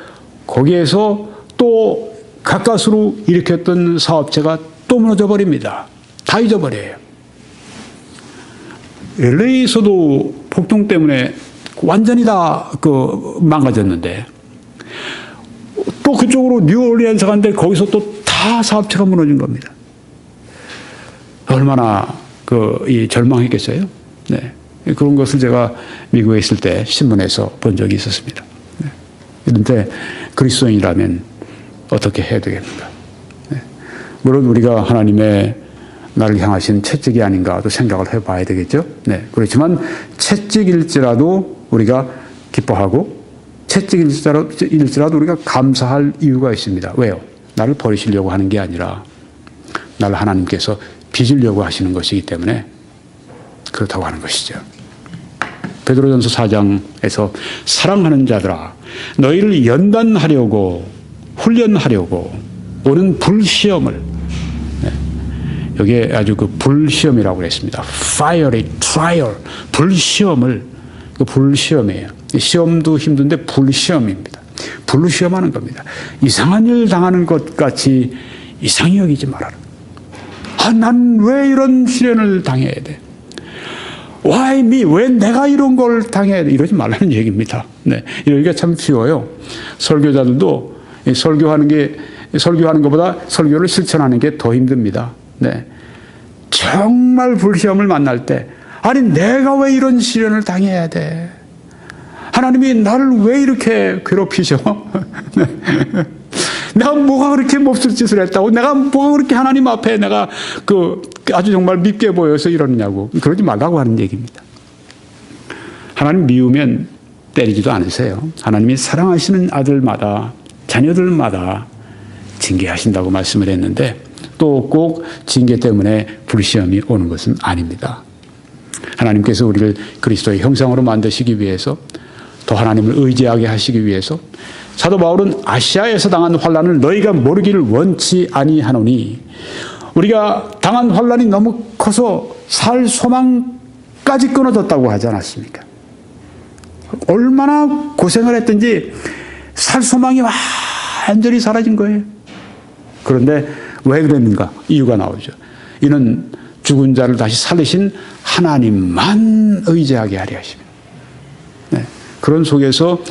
거기에서 또 가까스로 일으켰던 사업체가 또 무너져 버립니다. 다 잊어버려요. LA에서도 폭동 때문에 완전히 다 망가졌는데 또 그쪽으로 뉴올리언스 간데 거기서 또 다 사업체가 무너진 겁니다. 얼마나 절망했겠어요? 네. 그런 것을 제가 미국에 있을 때 신문에서 본 적이 있었습니다. 그런데 그리스도인이라면 어떻게 해야 되겠습니까? 물론 우리가 하나님의 나를 향하신 채찍이 아닌가도 생각을 해봐야 되겠죠. 그렇지만 채찍일지라도 우리가 기뻐하고 채찍일지라도 우리가 감사할 이유가 있습니다. 왜요? 나를 버리시려고 하는 게 아니라 나를 하나님께서 빚으려고 하시는 것이기 때문에 그렇다고 하는 것이죠. 베드로전서 4장에서 사랑하는 자들아 너희를 연단하려고 훈련하려고 오는 불시험을 여기에 아주 그 불시험이라고 그랬습니다. Fiery trial 불시험을 그 불시험이에요. 시험도 힘든데 불시험입니다. 불시험하는 겁니다. 이상한 일 당하는 것 같이 이상히 여기지 말아라. 난 왜 이런 시련을 당해야 돼? Why me? 왜 내가 이런 걸 당해야 돼? 이러지 말라는 얘기입니다. 이러기가 참 쉬워요. 설교자들도 설교하는 것보다 설교를 실천하는 게 더 힘듭니다. 정말 불시험을 만날 때, 아니, 내가 왜 이런 시련을 당해야 돼? 하나님이 나를 왜 이렇게 괴롭히셔? 내가 뭐가 그렇게 몹쓸 짓을 했다고? 내가 뭐가 그렇게 하나님 앞에 내가 아주 정말 밉게 보여서 이러느냐고. 그러지 말라고 하는 얘기입니다. 하나님 미우면 때리지도 않으세요. 하나님이 사랑하시는 아들마다, 자녀들마다 징계하신다고 말씀을 했는데 또 꼭 징계 때문에 불시험이 오는 것은 아닙니다. 하나님께서 우리를 그리스도의 형상으로 만드시기 위해서 또 하나님을 의지하게 하시기 위해서 사도 바울은 아시아에서 당한 환난을 너희가 모르기를 원치 아니하노니 우리가 당한 환난이 너무 커서 살 소망까지 끊어졌다고 하지 않았습니까? 얼마나 고생을 했든지 살 소망이 완전히 사라진 거예요. 그런데 왜 그랬는가? 이유가 나오죠. 이는 죽은 자를 다시 살리신 하나님만 의지하게 하려 하십니다. 그런 속에서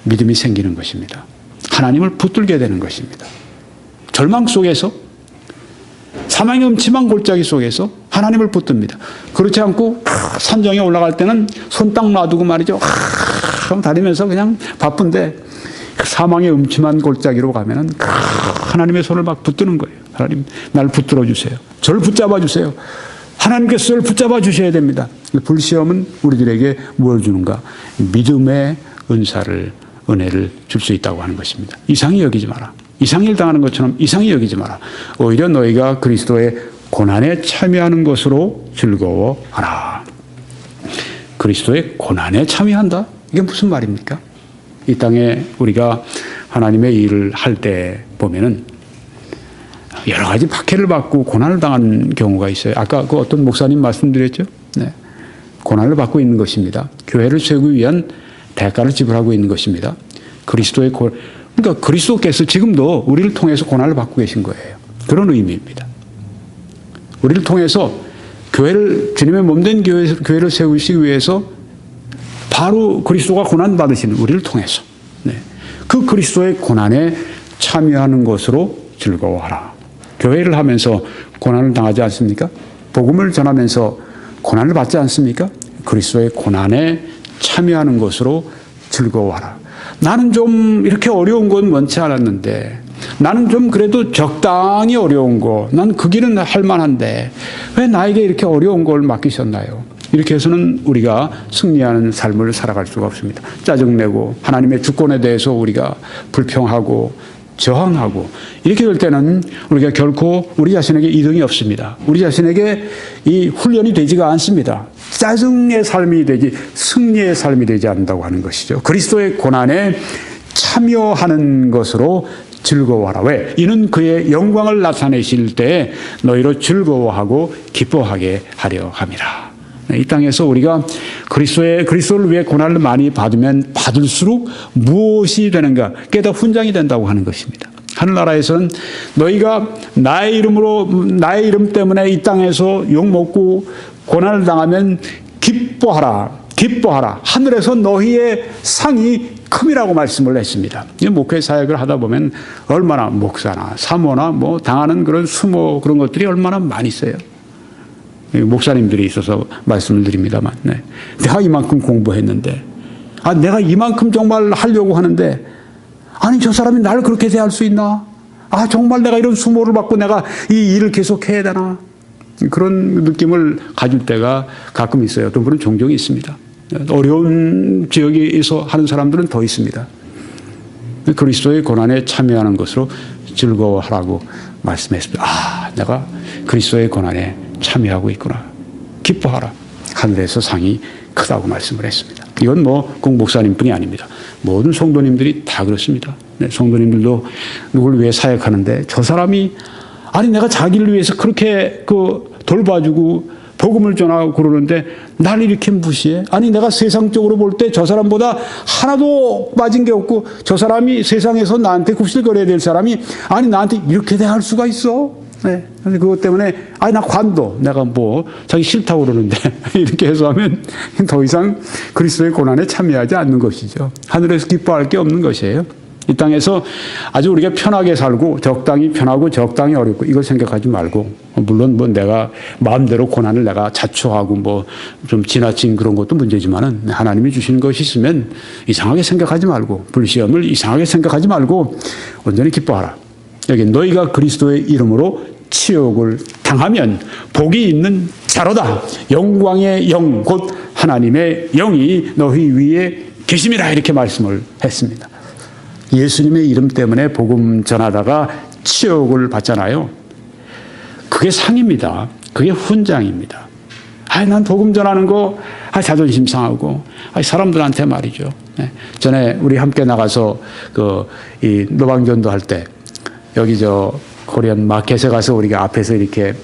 믿음이 생기는 것입니다. 하나님을 붙들게 되는 것입니다. 절망 속에서, 사망의 음침한 골짜기 속에서 하나님을 붙듭니다. 그렇지 않고 산정에 올라갈 때는 손 딱 놔두고 말이죠. 다니면서 그냥 바쁜데 사망의 음침한 골짜기로 가면은 하나님의 손을 막 붙드는 거예요. 하나님, 날 붙들어 주세요. 저를 붙잡아 주세요. 하나님께서 저를 붙잡아 주셔야 됩니다. 불시험은 우리들에게 뭘 주는가? 믿음의 은혜를 줄 수 있다고 하는 것입니다. 이상히 여기지 마라. 이상히 일 당하는 것처럼 이상히 여기지 마라. 오히려 너희가 그리스도의 고난에 참여하는 것으로 즐거워하라. 그리스도의 고난에 참여한다? 이게 무슨 말입니까? 이 땅에 우리가 하나님의 일을 할 때 보면은 여러 가지 박해를 받고 고난을 당하는 경우가 있어요. 아까 그 어떤 목사님 말씀드렸죠? 고난을 받고 있는 것입니다. 교회를 세우기 위한 대가를 지불하고 있는 것입니다. 그러니까 그리스도께서 지금도 우리를 통해서 고난을 받고 계신 거예요. 그런 의미입니다. 우리를 통해서 주님의 몸된 교회를 세우시기 위해서 바로 그리스도가 고난 받으시는 우리를 통해서 그 그리스도의 고난에 참여하는 것으로 즐거워하라. 교회를 하면서 고난을 당하지 않습니까? 복음을 전하면서 고난을 받지 않습니까? 그리스도의 고난에 참여하는 것으로 즐거워하라. 나는 좀 이렇게 어려운 건 원치 않았는데, 나는 좀 그래도 적당히 어려운 거, 난 그 길은 할 만한데 왜 나에게 이렇게 어려운 걸 맡기셨나요? 이렇게 해서는 우리가 승리하는 삶을 살아갈 수가 없습니다. 짜증내고 하나님의 주권에 대해서 우리가 불평하고 저항하고 이렇게 될 때는 우리가 결코 우리 자신에게 이득이 없습니다. 우리 자신에게 이 훈련이 되지가 않습니다. 짜증의 삶이 되지 승리의 삶이 되지 않는다고 하는 것이죠. 그리스도의 고난에 참여하는 것으로 즐거워하라. 왜? 이는 그의 영광을 나타내실 때 너희로 즐거워하고 기뻐하게 하려 함이라. 이 땅에서 우리가 그리스도를 위해 고난을 많이 받으면 받을수록 무엇이 되는가? 그게 다 훈장이 된다고 하는 것입니다. 하늘나라에서는 너희가 나의 이름 때문에 이 땅에서 욕먹고 고난을 당하면 기뻐하라. 하늘에서 너희의 상이 큼이라고 말씀을 했습니다. 목회 사역을 하다 보면 얼마나 목사나 사모나 당하는 그런 수모 그런 것들이 얼마나 많이 있어요. 목사님들이 있어서 말씀을 드립니다만, 네. 내가 이만큼 공부했는데, 내가 이만큼 정말 하려고 하는데, 아니 저 사람이 나를 그렇게 대할 수 있나? 정말 내가 이런 수모를 받고 내가 이 일을 계속해야 되나? 그런 느낌을 가질 때가 가끔 있어요. 어떤 분은 종종 있습니다. 어려운 지역에서 하는 사람들은 더 있습니다. 그리스도의 고난에 참여하는 것으로 즐거워하라고 말씀했습니다. 내가 그리스도의 고난에 참여하고 있구나. 기뻐하라. 하늘에서 상이 크다고 말씀을 했습니다. 이건 꼭 목사님뿐이 아닙니다. 모든 성도님들이 다 그렇습니다. 네, 성도님들도 누구를 위해 사역하는데 저 사람이 내가 자기를 위해서 그렇게 돌봐주고 복음을 전하고 그러는데 날 이렇게 무시해? 내가 세상적으로 볼 때 저 사람보다 하나도 빠진 게 없고 저 사람이 세상에서 나한테 굽실거려야 될 사람이 나한테 이렇게 대할 수가 있어? 네. 그것 때문에 나 관둬. 내가 자기 싫다고 그러는데 이렇게 해서 하면 더 이상 그리스도의 고난에 참여하지 않는 것이죠. 하늘에서 기뻐할 게 없는 것이에요. 이 땅에서 아주 우리가 편하게 살고 적당히 편하고 적당히 어렵고 이걸 생각하지 말고, 물론 내가 마음대로 고난을 내가 자초하고 좀 지나친 그런 것도 문제지만은 하나님이 주시는 것이 있으면 이상하게 생각하지 말고, 불시험을 이상하게 생각하지 말고 온전히 기뻐하라. 여기 너희가 그리스도의 이름으로 치욕을 당하면 복이 있는 자로다. 영광의 영 곧 하나님의 영이 너희 위에 계심이라 이렇게 말씀을 했습니다. 예수님의 이름 때문에 복음 전하다가 치욕을 받잖아요. 그게 상입니다. 그게 훈장입니다. 난 복음 전하는 거 자존심 상하고 사람들한테 말이죠. 전에 우리 함께 나가서 이 노방전도 할 때 여기 코리안 마켓에 가서 우리가 앞에서 이렇게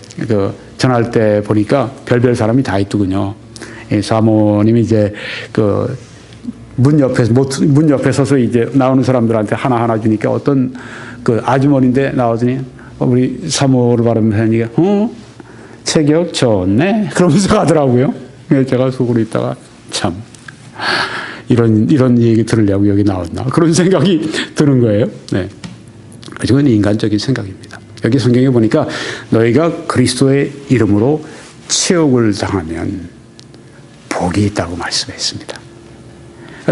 전할 때 보니까 별별 사람이 다 있더군요. 사모님이 이제 문 옆에 서서 이제 나오는 사람들한테 하나하나 주니까 어떤 아주머니인데 나오더니 우리 사모를 바라면서 하니까 체격 좋네 그러면서 가더라고요. 제가 속으로 있다가 참 이런 얘기 들으려고 여기 나왔나 그런 생각이 드는 거예요. 네. 그건 인간적인 생각입니다. 여기 성경에 보니까 너희가 그리스도의 이름으로 치욕을 당하면 복이 있다고 말씀했습니다.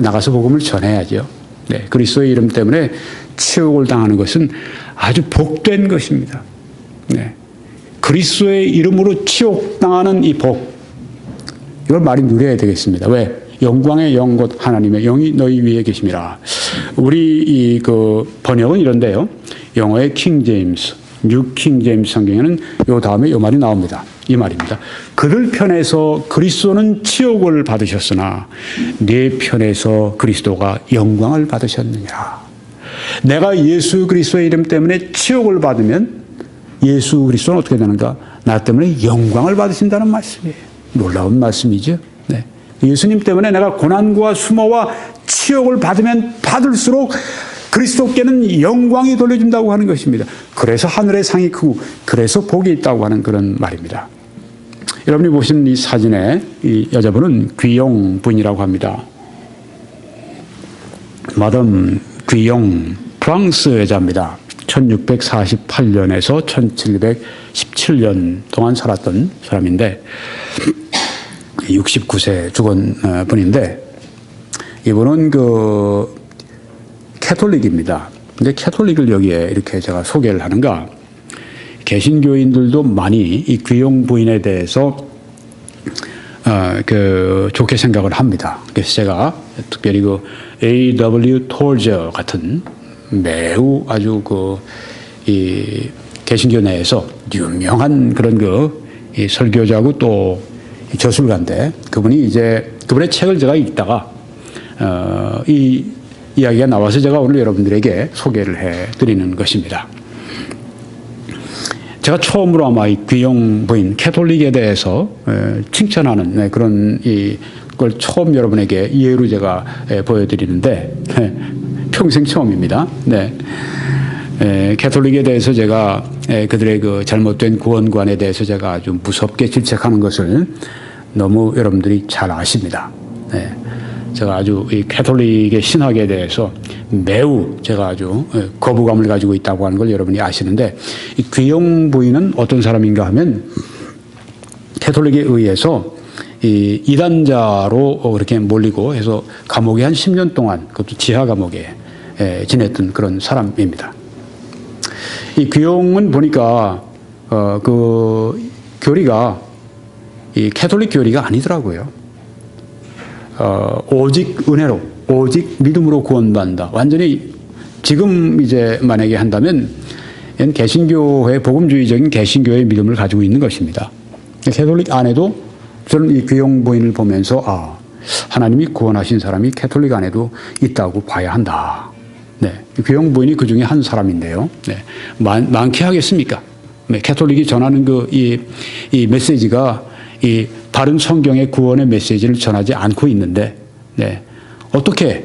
나가서 복음을 전해야죠. 네, 그리스도의 이름 때문에 치욕을 당하는 것은 아주 복된 것입니다. 네, 그리스도의 이름으로 치욕당하는 이 복, 이걸 많이 누려야 되겠습니다. 왜? 영광의 영 곧 하나님의 영이 너희 위에 계심이라. 우리 번역은 이런데요. 영어의 킹 제임스, 뉴 킹 제임스 성경에는 요 다음에 요 말이 나옵니다. 이 말입니다. 그들 편에서 그리스도는 치욕을 받으셨으나 내 편에서 그리스도가 영광을 받으셨느니라. 내가 예수 그리스도의 이름 때문에 치욕을 받으면 예수 그리스도는 어떻게 되는가? 나 때문에 영광을 받으신다는 말씀이에요. 놀라운 말씀이죠. 네. 예수님 때문에 내가 고난과 수모와 치욕을 받으면 받을수록 그리스도께는 영광이 돌려준다고 하는 것입니다. 그래서 하늘의 상이 크고 그래서 복이 있다고 하는 그런 말입니다. 여러분이 보시는 이 사진에 이 여자분은 귀용 부인이라고 합니다. 마담 귀용, 프랑스 여자입니다. 1648년에서 1717년 동안 살았던 사람인데 69세 죽은 분인데 이분은 캐톨릭입니다. 근데 캐톨릭을 여기에 이렇게 제가 소개를 하는가? 개신교인들도 많이 이 귀용 부인에 대해서 좋게 생각을 합니다. 그래서 제가 특별히 A.W. 톨저 같은 매우 아주 이 개신교 내에서 유명한 그런 이 설교자고 또 저술가인데 그분의 책을 제가 읽다가 이 이야기가 나와서 제가 오늘 여러분들에게 소개를 해드리는 것입니다. 제가 처음으로 아마 이 귀용 부인 캐톨릭에 대해서 칭찬하는 그런 걸 처음 여러분에게 예로 제가 보여드리는데 평생 처음입니다. 네. 캐톨릭에 대해서 제가 그들의 잘못된 구원관에 대해서 제가 아주 무섭게 질책하는 것을 너무 여러분들이 잘 아십니다. 네. 제가 아주 이 캐톨릭의 신학에 대해서 매우 제가 아주 거부감을 가지고 있다고 하는 걸 여러분이 아시는데 이 귀용 부인은 어떤 사람인가 하면 캐톨릭에 의해서 이 이단자로 그렇게 몰리고 해서 감옥에 한 10년 동안 그것도 지하 감옥에 지냈던 그런 사람입니다. 이 귀용은 보니까 그 교리가 이 캐톨릭 교리가 아니더라고요. 오직 은혜로, 오직 믿음으로 구원받는다. 완전히 지금 이제 만약에 한다면 개신교회, 복음주의적인 개신교의 믿음을 가지고 있는 것입니다. 캐톨릭 안에도 저는 이 귀용 부인을 보면서 하나님이 구원하신 사람이 캐톨릭 안에도 있다고 봐야 한다. 네, 귀용 부인이 그 중에 한 사람인데요. 네, 많게 하겠습니까? 네, 캐톨릭이 전하는 이 메시지가 이 바른 성경의 구원의 메시지를 전하지 않고 있는데, 네, 어떻게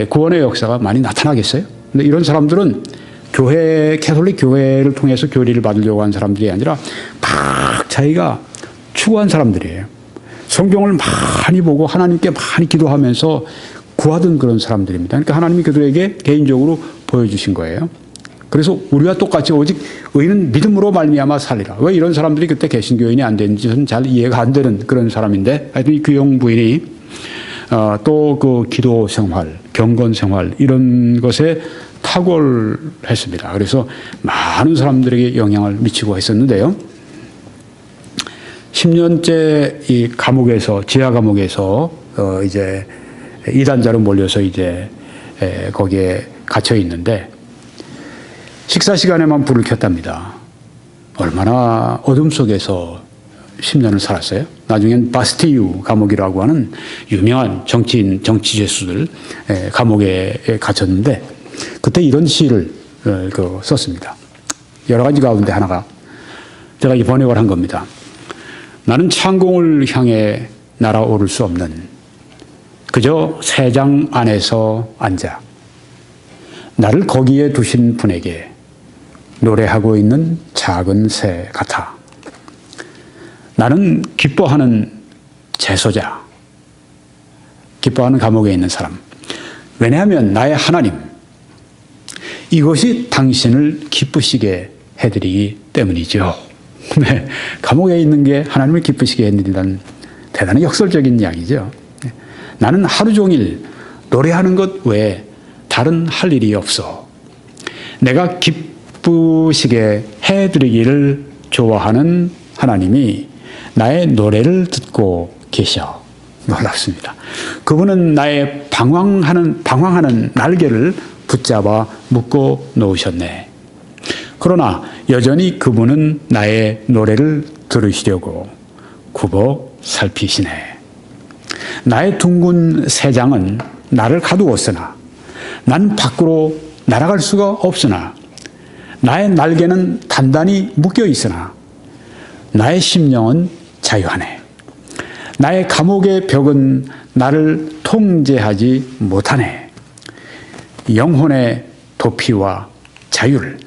구원의 역사가 많이 나타나겠어요? 근데 이런 사람들은 캐톨릭 교회를 통해서 교리를 받으려고 한 사람들이 아니라 막 자기가 추구한 사람들이에요. 성경을 많이 보고 하나님께 많이 기도하면서 구하던 그런 사람들입니다. 그러니까 하나님이 그들에게 개인적으로 보여주신 거예요. 그래서 우리와 똑같이 오직 의인은 믿음으로 말미암아 살리라. 왜 이런 사람들이 그때 개신교인이 안 되는지는 잘 이해가 안 되는 그런 사람인데, 하여튼 이 귀용 부인이 또 그 기도 생활, 경건 생활 이런 것에 탁월했습니다. 그래서 많은 사람들에게 영향을 미치고 했었는데요. 10년째 이 감옥에서, 지하 감옥에서 이제 이단자로 몰려서 이제 거기에 갇혀 있는데, 식사 시간에만 불을 켰답니다. 얼마나 어둠 속에서 10년을 살았어요. 나중엔 바스티유 감옥이라고 하는 유명한 정치인, 정치 죄수들 감옥에 갇혔는데, 그때 이런 시를 썼습니다. 여러 가지 가운데 하나가 제가 이 번역을 한 겁니다. 나는 창공을 향해 날아오를 수 없는 그저 새장 안에서 앉아 나를 거기에 두신 분에게 노래하고 있는 작은 새 같아. 나는 기뻐하는 재소자, 기뻐하는 감옥에 있는 사람. 왜냐하면 나의 하나님, 이것이 당신을 기쁘시게 해드리기 때문이죠. 네, 감옥에 있는 게 하나님을 기쁘시게 해드린다는 대단히 역설적인 이야기죠. 나는 하루 종일 노래하는 것 외에 다른 할 일이 없어. 내가 기쁘시게 해드리기를 좋아하는 하나님이 나의 노래를 듣고 계셔. 놀랍습니다. 그분은 나의 방황하는 날개를 붙잡아 묶어 놓으셨네. 그러나 여전히 그분은 나의 노래를 들으시려고 굽어 살피시네. 나의 둥근 새장은 나를 가두었으나 난 밖으로 날아갈 수가 없으나 나의 날개는 단단히 묶여 있으나 나의 심령은 자유하네. 나의 감옥의 벽은 나를 통제하지 못하네. 영혼의 도피와 자유를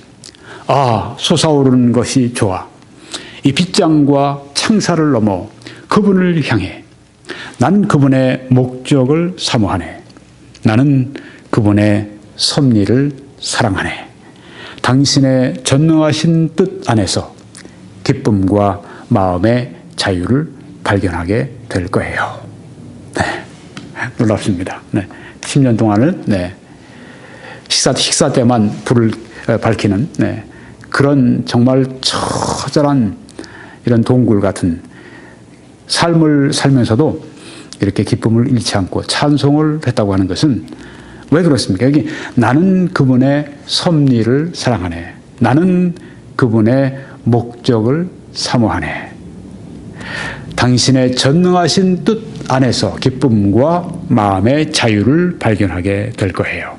솟아오르는 것이 좋아. 이 빗장과 창사를 넘어 그분을 향해 난 그분의 목적을 사모하네. 나는 그분의 섭리를 사랑하네. 당신의 전능하신 뜻 안에서 기쁨과 마음의 자유를 발견하게 될 거예요. 네, 놀랍습니다. 네, 10년 동안을 식사 때만 불을 밝히는 그런 정말 처절한 이런 동굴 같은 삶을 살면서도 이렇게 기쁨을 잃지 않고 찬송을 했다고 하는 것은 왜 그렇습니까? 여기 나는 그분의 섭리를 사랑하네. 나는 그분의 목적을 사모하네. 당신의 전능하신 뜻 안에서 기쁨과 마음의 자유를 발견하게 될 거예요.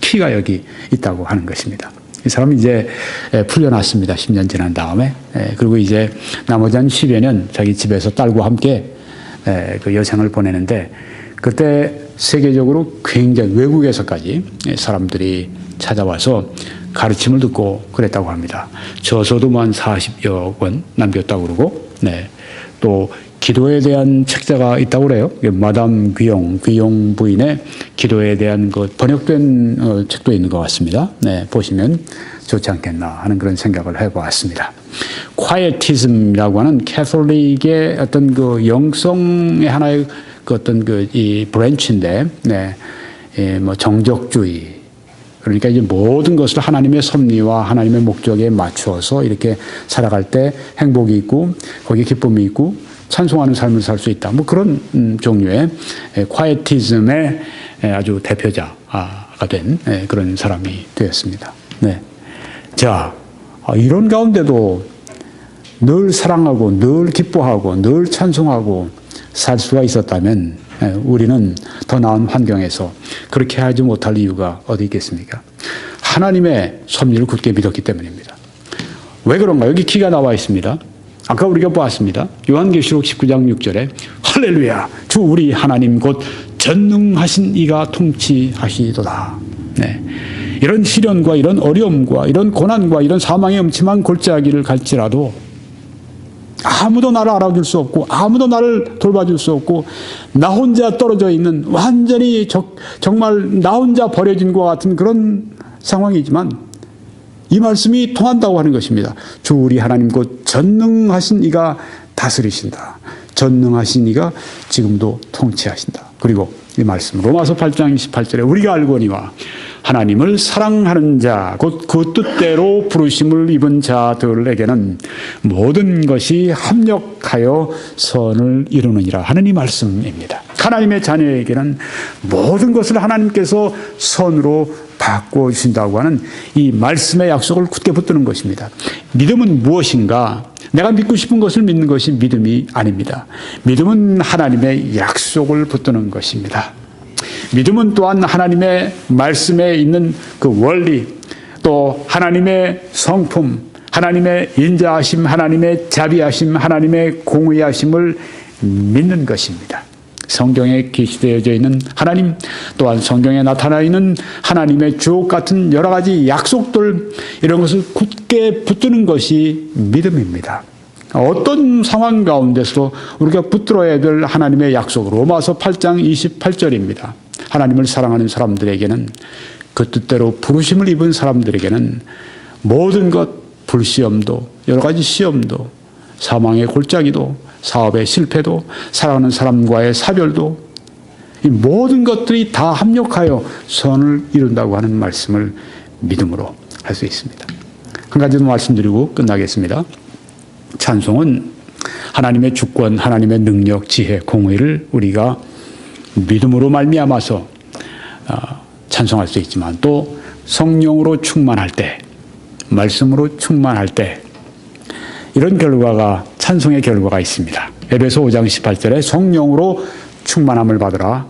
키가 여기 있다고 하는 것입니다. 이 사람이 이제 풀려났습니다. 10년 지난 다음에. 그리고 이제 나머지 한 10여 년 자기 집에서 딸과 함께 그 여생을 보내는데, 그때 세계적으로 굉장히 외국에서까지 사람들이 찾아와서 가르침을 듣고 그랬다고 합니다. 저서도 한 40여 권 남겼다고 그러고, 또 기도에 대한 책자가 있다고 그래요. 마담 귀용 부인의 기도에 대한 그 번역된 책도 있는 것 같습니다. 네, 보시면 좋지 않겠나 하는 그런 생각을 해보았습니다. quietism이라고 하는 캐톨릭의 어떤 그 영성의 하나의 그 어떤 그 이 브랜치인데, 네, 뭐 정적주의. 그러니까 이제 모든 것을 하나님의 섭리와 하나님의 목적에 맞추어서 이렇게 살아갈 때 행복이 있고 거기에 기쁨이 있고 찬송하는 삶을 살 수 있다. 뭐 그런 종류의 quietism의 아주 대표자가 된 그런 사람이 되었습니다. 네. 자, 이런 가운데도 늘 사랑하고 늘 기뻐하고 늘 찬송하고 살 수가 있었다면 우리는 더 나은 환경에서 그렇게 하지 못할 이유가 어디 있겠습니까? 하나님의 섭리를 굳게 믿었기 때문입니다. 왜 그런가? 여기 키가 나와 있습니다. 아까 우리가 보았습니다. 요한계시록 19장 6절에 할렐루야 주 우리 하나님 곧 전능하신 이가 통치하시도다. 네. 이런 시련과 이런 어려움과 이런 고난과 이런 사망의 음침한 골짜기를 갈지라도 아무도 나를 알아줄 수 없고 아무도 나를 돌봐줄 수 없고 나 혼자 떨어져 있는 완전히 정말 나 혼자 버려진 것 같은 그런 상황이지만 이 말씀이 통한다고 하는 것입니다. 주 우리 하나님 곧 전능하신 이가 다스리신다. 전능하신 이가 지금도 통치하신다. 그리고 이 말씀 로마서 8장 28절에 우리가 알거니와 하나님을 사랑하는 자 곧 그 뜻대로 부르심을 입은 자들에게는 모든 것이 합력하여 선을 이루느니라 하는 이 말씀입니다. 하나님의 자녀에게는 모든 것을 하나님께서 선으로 바꾸어 주신다고 하는 이 말씀의 약속을 굳게 붙드는 것입니다. 믿음은 무엇인가? 내가 믿고 싶은 것을 믿는 것이 믿음이 아닙니다. 믿음은 하나님의 약속을 붙드는 것입니다. 믿음은 또한 하나님의 말씀에 있는 그 원리, 또 하나님의 성품, 하나님의 인자하심, 하나님의 자비하심, 하나님의 공의하심을 믿는 것입니다. 성경에 계시되어져 있는 하나님, 또한 성경에 나타나 있는 하나님의 주옥 같은 여러 가지 약속들, 이런 것을 굳게 붙드는 것이 믿음입니다. 어떤 상황 가운데서도 우리가 붙들어야 될 하나님의 약속, 로마서 8장 28절입니다. 하나님을 사랑하는 사람들에게는 그 뜻대로 부르심을 입은 사람들에게는 모든 것, 불시험도, 여러 가지 시험도, 사망의 골짜기도, 사업의 실패도, 사랑하는 사람과의 사별도, 이 모든 것들이 다 합력하여 선을 이룬다고 하는 말씀을 믿음으로 할 수 있습니다. 한 가지 더 말씀드리고 끝나겠습니다. 찬송은 하나님의 주권, 하나님의 능력, 지혜, 공의를 우리가 믿음으로 말미암아서 찬송할 수 있지만 또 성령으로 충만할 때, 말씀으로 충만할 때 이런 결과가 찬송의 결과가 있습니다. 에베소 5장 18절에 성령으로 충만함을 받으라.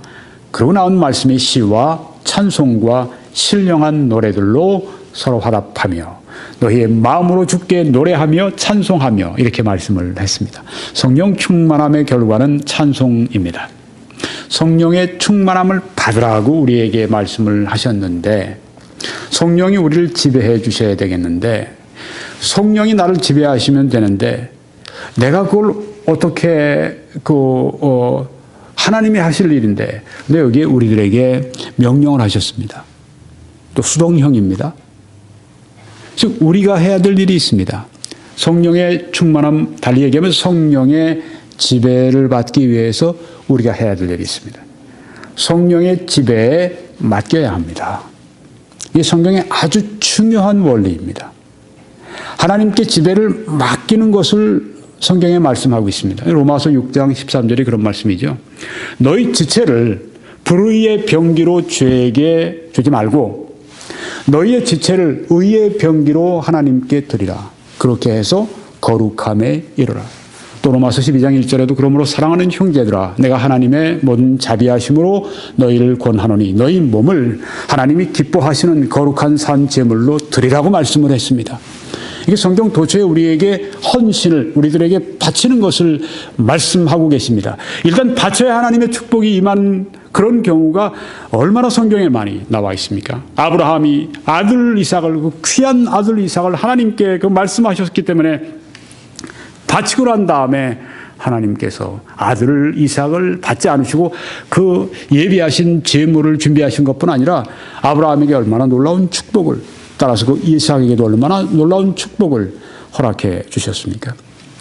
그러고 나온 말씀이 시와 찬송과 신령한 노래들로 서로 화답하며 너희의 마음으로 주께 노래하며 찬송하며 이렇게 말씀을 했습니다. 성령 충만함의 결과는 찬송입니다. 성령의 충만함을 받으라고 우리에게 말씀을 하셨는데 성령이 우리를 지배해 주셔야 되겠는데 성령이 나를 지배하시면 되는데 내가 그걸 어떻게 하나님이 하실 일인데 근데 여기에 우리들에게 명령을 하셨습니다. 또 수동형입니다. 즉 우리가 해야 될 일이 있습니다. 성령의 충만함, 달리 얘기하면 성령의 지배를 받기 위해서 우리가 해야 될 일이 있습니다. 성령의 지배에 맡겨야 합니다. 이게 성경의 아주 중요한 원리입니다. 하나님께 지배를 맡기는 것을 성경에 말씀하고 있습니다. 로마서 6장 13절이 그런 말씀이죠. 너희 지체를 불의의 병기로 죄에게 주지 말고 너희의 지체를 의의 병기로 하나님께 드리라. 그렇게 해서 거룩함에 이르라. 또 로마서 12장 1절에도 그러므로 사랑하는 형제들아 내가 하나님의 모든 자비하심으로 너희를 권하노니 너희 몸을 하나님이 기뻐하시는 거룩한 산 제물로 드리라고 말씀을 했습니다. 이게 성경 도처에 우리에게 헌신을 우리들에게 바치는 것을 말씀하고 계십니다. 일단 바쳐야 하나님의 축복이 임하는 그런 경우가 얼마나 성경에 많이 나와 있습니까? 아브라함이 아들 이삭을 그 귀한 아들 이삭을 하나님께 그 말씀하셨기 때문에 바치고 난 다음에 하나님께서 아들 이삭을 받지 않으시고 그 예비하신 제물을 준비하신 것뿐 아니라 아브라함에게 얼마나 놀라운 축복을, 따라서 그 이삭에게도 얼마나 놀라운 축복을 허락해 주셨습니까?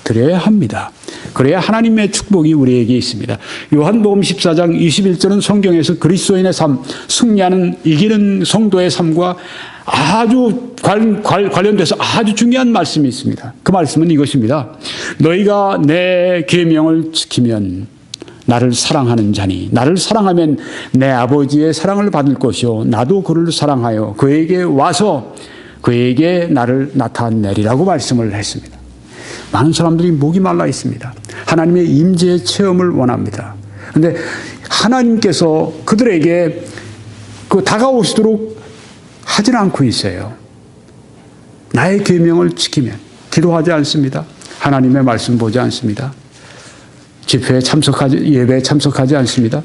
그래야 합니다. 그래야 하나님의 축복이 우리에게 있습니다. 요한복음 14장 21절은 성경에서 그리스도인의 삶, 승리하는 이기는 성도의 삶과 아주 관련돼서 아주 중요한 말씀이 있습니다. 그 말씀은 이것입니다. 너희가 내 계명을 지키면 나를 사랑하는 자니 나를 사랑하면 내 아버지의 사랑을 받을 것이요 나도 그를 사랑하여 그에게 와서 그에게 나를 나타내리라고 말씀을 했습니다. 많은 사람들이 목이 말라 있습니다. 하나님의 임재의 체험을 원합니다. 그런데 하나님께서 그들에게 그 다가오시도록 하지는 않고 있어요. 나의 계명을 지키면 기도하지 않습니다. 하나님의 말씀 보지 않습니다. 집회에 예배에 참석하지 않습니다.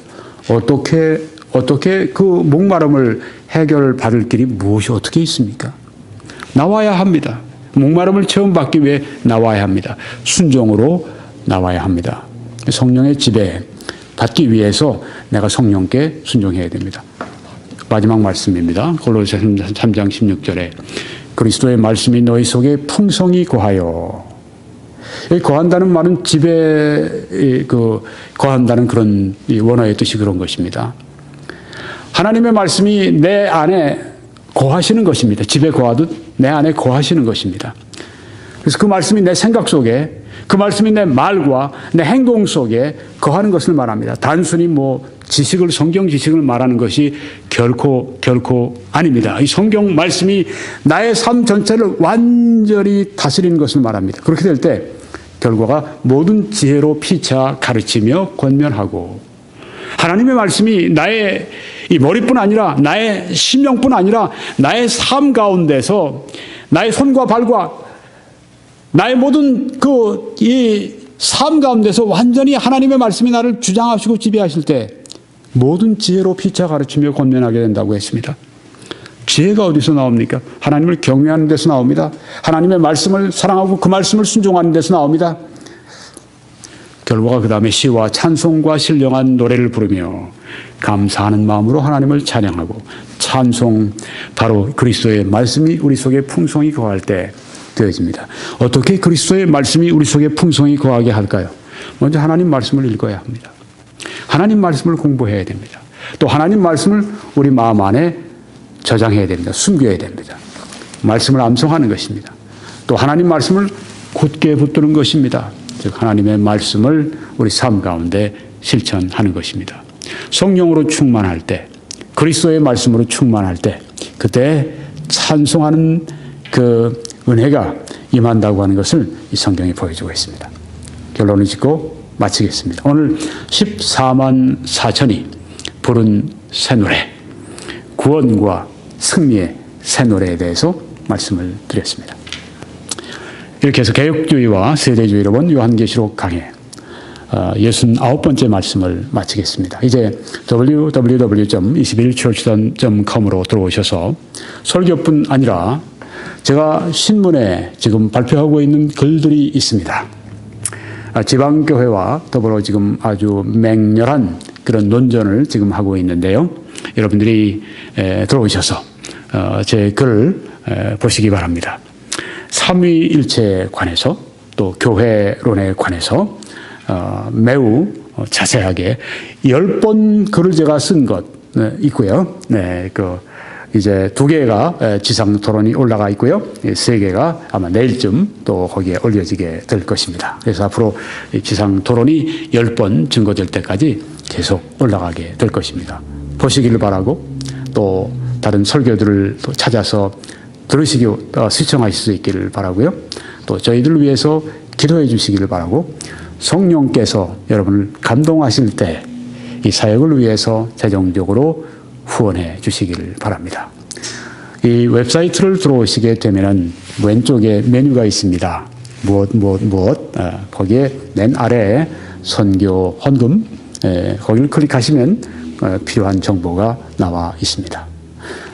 어떻게 그 목마름을 해결받을 길이 무엇이 어떻게 있습니까? 나와야 합니다. 목마름을 체험받기 위해 나와야 합니다. 순종으로 나와야 합니다. 성령의 지배 받기 위해서 내가 성령께 순종해야 됩니다. 마지막 말씀입니다. 골로새서 3장 16절에 그리스도의 말씀이 너희 속에 풍성히 거하여, 거한다는 말은 지배, 거한다는 그런 원어의 뜻이 그런 것입니다. 하나님의 말씀이 내 안에 거하시는 것입니다. 집에 거하듯 내 안에 거하시는 것입니다. 그래서 그 말씀이 내 생각 속에, 그 말씀이 내 말과 내 행동 속에 거하는 것을 말합니다. 단순히 성경 지식을 말하는 것이 결코 아닙니다. 이 성경 말씀이 나의 삶 전체를 완전히 다스리는 것을 말합니다. 그렇게 될 때 결과가 모든 지혜로 피차 가르치며 권면하고, 하나님의 말씀이 나의 이 머리뿐 아니라 나의 심령뿐 아니라 나의 삶 가운데서 나의 손과 발과 나의 모든 이 삶 가운데서 완전히 하나님의 말씀이 나를 주장하시고 지배하실 때 모든 지혜로 피차 가르치며 권면하게 된다고 했습니다. 지혜가 어디서 나옵니까? 하나님을 경외하는 데서 나옵니다. 하나님의 말씀을 사랑하고 그 말씀을 순종하는 데서 나옵니다. 결과가 그 다음에 시와 찬송과 신령한 노래를 부르며 감사하는 마음으로 하나님을 찬양하고, 찬송, 바로 그리스도의 말씀이 우리 속에 풍성히 거할 때 되어집니다. 어떻게 그리스도의 말씀이 우리 속에 풍성히 거하게 할까요? 먼저 하나님 말씀을 읽어야 합니다. 하나님 말씀을 공부해야 됩니다. 또 하나님 말씀을 우리 마음 안에 저장해야 됩니다. 숨겨야 됩니다. 말씀을 암송하는 것입니다. 또 하나님 말씀을 굳게 붙드는 것입니다. 즉 하나님의 말씀을 우리 삶 가운데 실천하는 것입니다. 성령으로 충만할 때, 그리스도의 말씀으로 충만할 때, 그때 찬송하는 그 은혜가 임한다고 하는 것을 이 성경이 보여주고 있습니다. 결론을 짓고 마치겠습니다. 오늘 14만 4천이 부른 새 노래, 구원과 승리의 새 노래에 대해서 말씀을 드렸습니다. 이렇게 해서 개혁주의와 세대주의로 본 요한계시록 강해 69번째 말씀을 마치겠습니다. 이제 www.21church.com으로 들어오셔서 설교뿐 아니라 제가 신문에 지금 발표하고 있는 글들이 있습니다. 지방교회와 더불어 지금 아주 맹렬한 그런 논전을 지금 하고 있는데요. 여러분들이 들어오셔서 제 글을 보시기 바랍니다. 삼위일체에 관해서 또 교회론에 관해서 매우 자세하게 10번 글을 제가 쓴 것 있고요. 이제 2개가 지상 토론이 올라가 있고요. 3개가 아마 내일쯤 또 거기에 올려지게 될 것입니다. 그래서 앞으로 지상 토론이 10번 증거될 때까지 계속 올라가게 될 것입니다. 보시기를 바라고, 또 다른 설교들을 또 찾아서 시청하실 수 있기를 바라고요. 또 저희들을 위해서 기도해 주시기를 바라고, 성령께서 여러분을 감동하실 때 이 사역을 위해서 재정적으로 후원해 주시기를 바랍니다. 이 웹사이트를 들어오시게 되면은 왼쪽에 메뉴가 있습니다. 무엇. 거기에 맨 아래에 선교 헌금, 거기를 클릭하시면 필요한 정보가 나와 있습니다.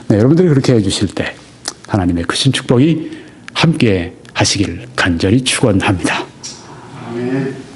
네, 여러분들이 그렇게 해 주실 때 하나님의 크신 축복이 함께 하시기를 간절히 축원합니다. 아멘.